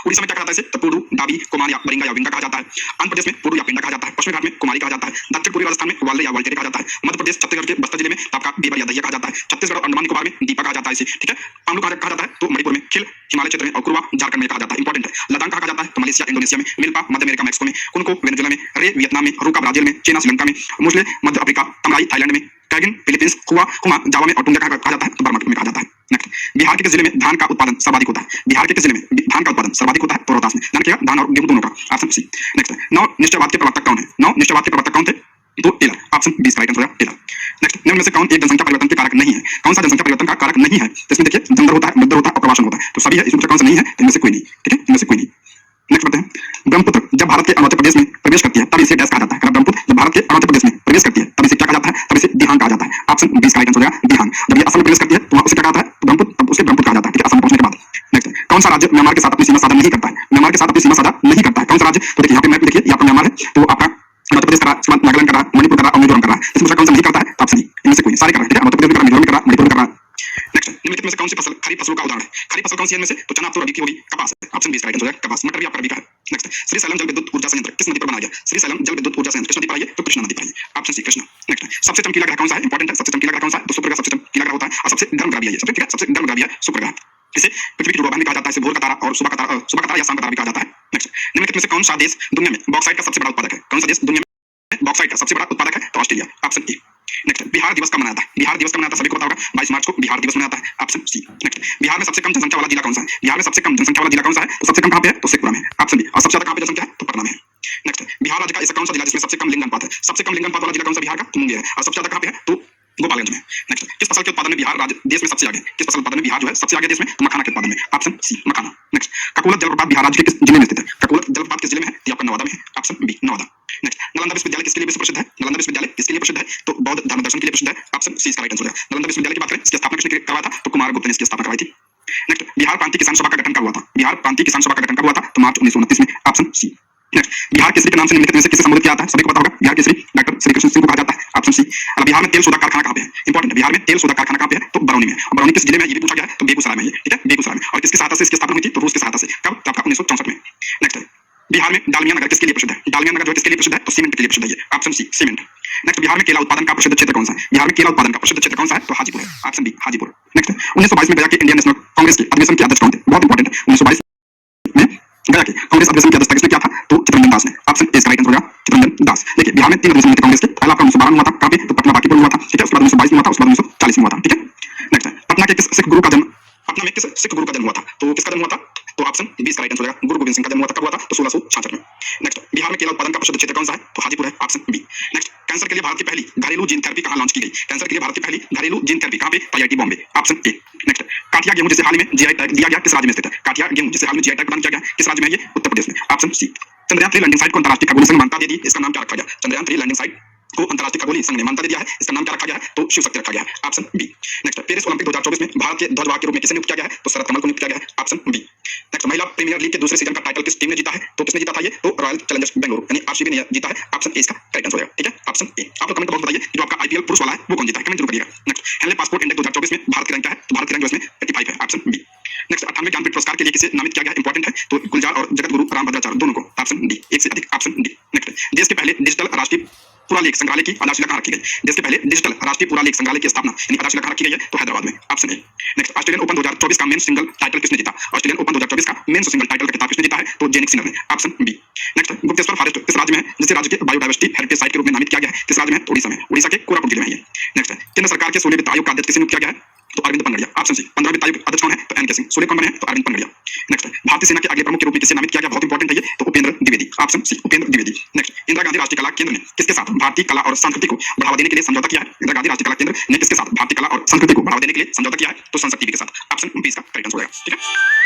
उड़ीसा में क्या कहता है इसे? तो पुडू, डाबी, कुमार या बरिंगा या विंगा कहा जाता है। आंध्र प्रदेश में पुडू या पिंडा कहा जाता है। पश्चिमी घाट में कुमारी कहा जाता है। दक्षिण पूर्वी राजस्थान में वाले या वालटेरे कहा जाता है। मध्य प्रदेश छत्तीसगढ़ के बस्तर जिले में आपका बेबर या दहिया कहा जाता है। छत्तीसगढ़ और अंडमान निकोबार में दीपा कहा जाता है इसे, ठीक है। पामलू कहा जाता है, तो मणिपुर में खिल, हिमालय क्षेत्र में, और कुरवा झारखंड में कहा जाता है, इंपॉर्टेंट है। लद्दाख कहा जाता है, तो मलेशिया इंडोनेशिया में, मिल्पा मध्य अमेरिका मैक्सिको में, कुनको वेनेजुएला में, रे वियतनाम में, रूका ब्राजील में, चीना श्रीलंका में, मुस्ले मध्य अफ्रीका, तमलाई थाईलैंड में, कैगिन फिलीपींस, हुआ जावा में, और टुंडा कहा जाता है, तो बर्मा में कहा जाता है। नेक्स्ट, बिहार के किस जिले में धान का उत्पादन सर्वाधिक होता है? बिहार के किस जिले में धान का उत्पादन सर्वाधिक होता है? तो रोहतास में। ध्यान रखिएगा, धान और गेहूं दोनों का, ऑप्शन सी। नेक्स्ट, नौ निश्चयवाद के प्रवर्तक कौन है? नौ निश्चयवाद के प्रवर्तक कौन थे? तो Taylor, option B right answer है, टेलर। नेक्स्ट, निम्न में से कौन एक जनसंख्या परिवर्तन के कारक नहीं है? कौन सा जनसंख्या परिवर्तन का कारक नहीं है? इसमें देखिए, जंगल होता है, मृदा होता है और प्रवासन होता है, तो सभी है, इसमें कौन सा नहीं है? इनमें से कोई नहीं, ठीक है, इनमें से कोई नहीं। नेक्स्ट बढ़ते हैं, ब्रह्मपुत्र जब भारत के अरुणाचल प्रदेश में प्रवेश करती है तब इसे डैश कहा जाता है। ब्रह्मपुत्र जब भारत के अरुणाचल प्रदेश में प्रवेश करती है तब इसे क्या कहा जाता है? तब इसे दिहांग कहा जाता है, ऑप्शन बी राइट आंसर हो जाएगा, दिहांग। जब ये असम में प्रवेश करती है तो उसे क्या कहता है? ब्रह्मपुत्र, तब उसे ब्रह्मपुत्र कहा जाता है, ठीक है, असम पहुंचने के बाद। नेक्स्ट, कौन सा राज्य म्यांमार के साथ अपनी सीमा साझा नहीं करता है? म्यांमार के साथ अपनी सीमा साझा नहीं करता है, कौन सा राज्य? तो देखिए, यहाँ पे मैप देखिए, यहाँ पर म्यांमार है, तो आपका अरुणाचल प्रदेश कर रहा है, नागालैंड कर रहा है, मणिपुर कर रहा है और मिजोरम कर रहा है। इसमें कौन सा नहीं करता है? ऑप्शन डी, इनमें से कोई, सारे कर रहा है, ठीक है, अरुणाचल प्रदेश कर रहा है, मिजोरम कर रहा है, मणिपुर कर रहा है। नेक्स्ट, निम्नलिखित में से कौन सी फसल खरीफ फसलों का उदाहरण है? खरीफ फसल कौन सी है इनमें से? तो चना, तो रबी की होगी, कपास है, ऑप्शन बी राइट आंसर हो जाएगा, कपास। मटर भी आपका रबी का है। नेक्स्ट, श्री सैलम जल विद्युत ऊर्जा संयंत्र किस नदी पर बनाया गया? श्री सैलम जल विद्युत ऊर्जा संयंत्र किस नदी पर है? तो कृष्णा नदी पर है, ऑप्शन सी कृष्णा। नेक्स्ट, सबसे चमकीला ग्रह कौन सा है? इंपॉर्टेंट है, सबसे चमकीला ग्रह कौन सा है? तो शुक्र ग्रह सबसे चमकीला ग्रह होता है और सबसे गर्म ग्रह भी है ये, सबसे, ठीक है, सबसे गर्म ग्रह भी है शुक्र ग्रह। इसे पृथ्वी की पूर्वाभाग भी कहा जाता है, इसे भोर का तारा और सुबह का तारा या शाम का तारा भी कहा जाता है। नेक्स्ट, निम्नलिखित में से कौन सा देश दुनिया में बॉक्साइट का सबसे बड़ा उत्पादक है? कौन सा देश दुनिया में बॉक्साइट का सबसे बड़ा उत्पादक है? तो Australia, option A. Next, Bihar दिवस कब मनाया था? बिहार दिवस कब मनाया था? सभी को पता होगा, 22 मार्च को बिहार दिवस मनाया था, ऑप्शन सी। नेक्स्ट, बिहार में सबसे कम जनसंख्या वाला जिला कौन सा है? बिहार में सबसे कम जनसंख्या वाला जिला कौन सा है? तो सबसे कम कहां पे है? तो शेखपुरा में, ऑप्शन बी। और सबसे ज्यादा कहां पे जनसंख्या है? तो पटना में है। नेक्स्ट, बिहार राज्य का ऐसा कौन सा जिला जिसमें सबसे कम लिंग अनुपात है? सबसे कम लिंग अनुपात वाला जिला कौन सा बिहार का? तो मुंगेर है। और सबसे ज्यादा कहां पे है? तो गोपालगंज में। नेक्स्ट, किस फसल के उत्पादन में बिहार राज्य देश में सबसे आगे? किस फसल उत्पादन में बिहार जो है सबसे आगे देश में? तो मखाना के उत्पादन में, ऑप्शन सी मखाना। नेक्स्ट, ककोलत जलप्रपात बिहार राज्य के किस जिले में स्थित है? ककोलत जलप्रपात किस जिले में है? तो आपका नवादा में है, option B Nawada. Next, Nalanda विश्वविद्यालय किसके लिए विश्व प्रसिद्ध है? नालंदा विश्वविद्यालय किसके लिए प्रसिद्ध है? तो बौद्ध धर्म दर्शन के लिए प्रसिद्ध है, ऑप्शन सी इसका राइट आंसर है। नालंदा विश्वविद्यालय की बात करें, इसकी स्थापना किसने करवाया था? तो कुमारगुप्त ने इसकी स्थापना करवाई थी। नेक्स्ट, बिहार प्रांतीय किसान सभा का गठन कब हुआ था? बिहार प्रांतीय किसान सभा का गठन कब हुआ था? तो मार्च 1929 में, option C. Next, Bihar Kesari के नाम से निम्नलिखित में से किसे संबोधित किया जाता है? सभी को पता होगा, बिहार केसरी डॉक्टर श्री कृष्ण सिंह को कहा जाता है, ऑप्शन सी। बिहार में तेल शोधक कारखाना कहाँ पे है? इंपॉर्टेंट है, बिहार में तेल शोधक कारखाना कहाँ पे है? तो बरौनी में। बरौनी किस जिले में? ये भी पूछा गया है, तो बेगूसराय में है, ठीक है, बेगूसराय में। और किसकी सहायता से इसकी स्थापना हुई थी? तो रूस की सहायता से। कब? तो आपका 1964 में। नेक्स्ट है, बिहार में डालमिया नगर किसके लिए प्रसिद्ध है? डालमिया नगर जो है किसके लिए प्रसिद्ध है? तो सीमेंट के लिए प्रसिद्ध है, option C, cement. Next, Bihar में केला उत्पादन का प्रसिद्ध क्षेत्र कौन सा है? बिहार में केला उत्पादन का प्रसिद्ध क्षेत्र कौन सा है? तो हाजीपुर है, ऑप्शन बी, हाजीपुर। नेक्स्ट, 1922 में गया कि इंडियन नेशनल कांग्रेस के अधिवेशन के अध्यक्ष कौन थे? बहुत इंपॉर्टेंट है, 1922 में गया कि कांग्रेस अधिवेशन के अध्यक्ष किसने किया था? तो चित्तरंजन दास ने, ऑप्शन ए इसका राइट आंसर होगा, चित्तरंजन दास। देखिए, बिहार में 3 अधिवेशन हुए थे कांग्रेस के। पहला आपका 1912 में हुआ था, कहाँ पे? तो पटना बांकीपुर में हुआ था, ठीक है। उसके बाद 1922 में हुआ था, उसके बाद 1940 में हुआ था, ठीक है। नेक्स्ट है, पटना के किस सिख गुरु का जन्म, पटना में किस सिख गुरु का जन्म हुआ था? तो किसका जन्म हुआ था? तो ऑप्शन बी इसका राइट आंसर होगा, गुरु गोविंद सिंह का जन्म हुआ था। कब हुआ था? तो 1666 में। नेक्स्ट, बिहार में केला उत्पादन का प्रसिद्ध क्षेत्र कौन सा है? तो हाजीपुर है, ऑप्शन बी। नेक्स्ट, कैंसर के लिए भारत की पहली घरेलू जीन थेरेपी कहाँ लॉन्च की गई? कैंसर के लिए भारत की पहली घरेलू जीन थेरेपी कहाँ पे? तो IIT Bombay, option A. Next, काठिया गेहूं जिसे हाल ही में जीआई टैग दिया गया किस राज्य में स्थित है? काठिया गेहूं जिसे हाल में जीआई टैग प्रदान किया गया किस राज्य में? ये उत्तर प्रदेश में, option C. Chandrayaan 3 landing site को अंतर्राष्ट्रीय खगोलीय संघ मान्यता दे दी, इसका नाम क्या रखा गया? चंद्रयान 3 लैंडिंग साइट को अंतर्राष्ट्रीय खगोलीय संघ ने मान्यता दे दिया है, इसका नाम क्या रखा गया है? तो शिव शक्ति रखा गया है, option B. Next, Paris Olympic 2024 में भारत के ध्वजवाहक के रूप में किसे नियुक्त किया गया है? तो शरद कमल को नियुक्त किया गया है, ऑप्शन बी। नेक्स्ट, महिला प्रीमियर लीग के दूसरे सीजन का टाइटल किस टीम ने जीता है? तो किसने जीता था ये? तो रॉयल चैलेंजर्स बेंगलुरु यानी आरसीबी ने जीता है, ऑप्शन ए इसका राइट आंसर होगा, ठीक है, ऑप्शन ए। आप लोग कमेंट बॉक्स में बताइए कि जो आपका आईपीएल पुरुष वाला है वो कौन जीता है, कमेंट जरूर करिएगा। नेक्स्ट, हेनले पासपोर्ट इंडेक्स 2024 में भारत की रैंक क्या है? तो भारत की रैंक जो इसमें 85 है, ऑप्शन बी। नेक्स्ट, 98वें ज्ञानपीठ पुरस्कार के लिए किसे नामित किया गया? इंपॉर्टेंट है, तो गुलजार और जगत गुरु रामभद्राचार्य दोनों को, ऑप्शन डी, एक से अधिक, ऑप्शन डी। नेक्स्ट, देश के पहले डिजिटल राष्ट्रीय पुरालेख संग्रहालय की आधारशिला कहाँ रखी गई? देश के पहले डिजिटल राष्ट्रीय पुरालेख संग्रहालय की स्थापना यानी आधारशिला कहाँ रखी गई है? तो हैदराबाद में, option A. Next, Australian open 2024 का मेन सिंगल टाइटल किसने जीता? ऑस्ट्रेलियन ओपन 2024 का मेन सिंगल टाइटल का खिताब किसने जीता है? तो जेनिक सिनर ने, option B. Next, Gupteshwar forest किस राज्य में है जिसे राज्य के बायोडायवर्सिटी हेरिटेज साइट के रूप में नामित किया गया है? किस राज्य में? तो उड़ीसा में, उड़ीसा के कोरापुट जिले में है। नेक्स्ट, केंद्र सरकार के 16वें वित्त आयोग का अध्यक्ष किसे नियुक्त किया गया है? तो अरविंद पंगड़िया, ऑप्शन सी। 15वें वित्त आयोग अध्यक्ष कौन है? तो एन के सिंह। 16 कौन बने हैं? तो अरविंद पंगड़िया। नेक्स्ट, भारतीय सेना के अगले प्रमुख के रूप में किसे नामित किया गया? बहुत इंपॉर्टेंट है ये, तो Upendra Dwivedi, option C, Upendra Dwivedi. Next, Indira Gandhi Rashtriya Kala केंद्र ने किसके साथ भारतीय कला और संस्कृति को बढ़ावा देने के लिए समझौता किया है? इंदिरा गांधी राष्ट्रीय कला केंद्र ने किसके साथ भारतीय कला और संस्कृति को बढ़ावा देने के लिए समझौता किया है? तो संसद टीवी के साथ, ऑप्शन बी इसका राइट आंसर होगा, ठीक है।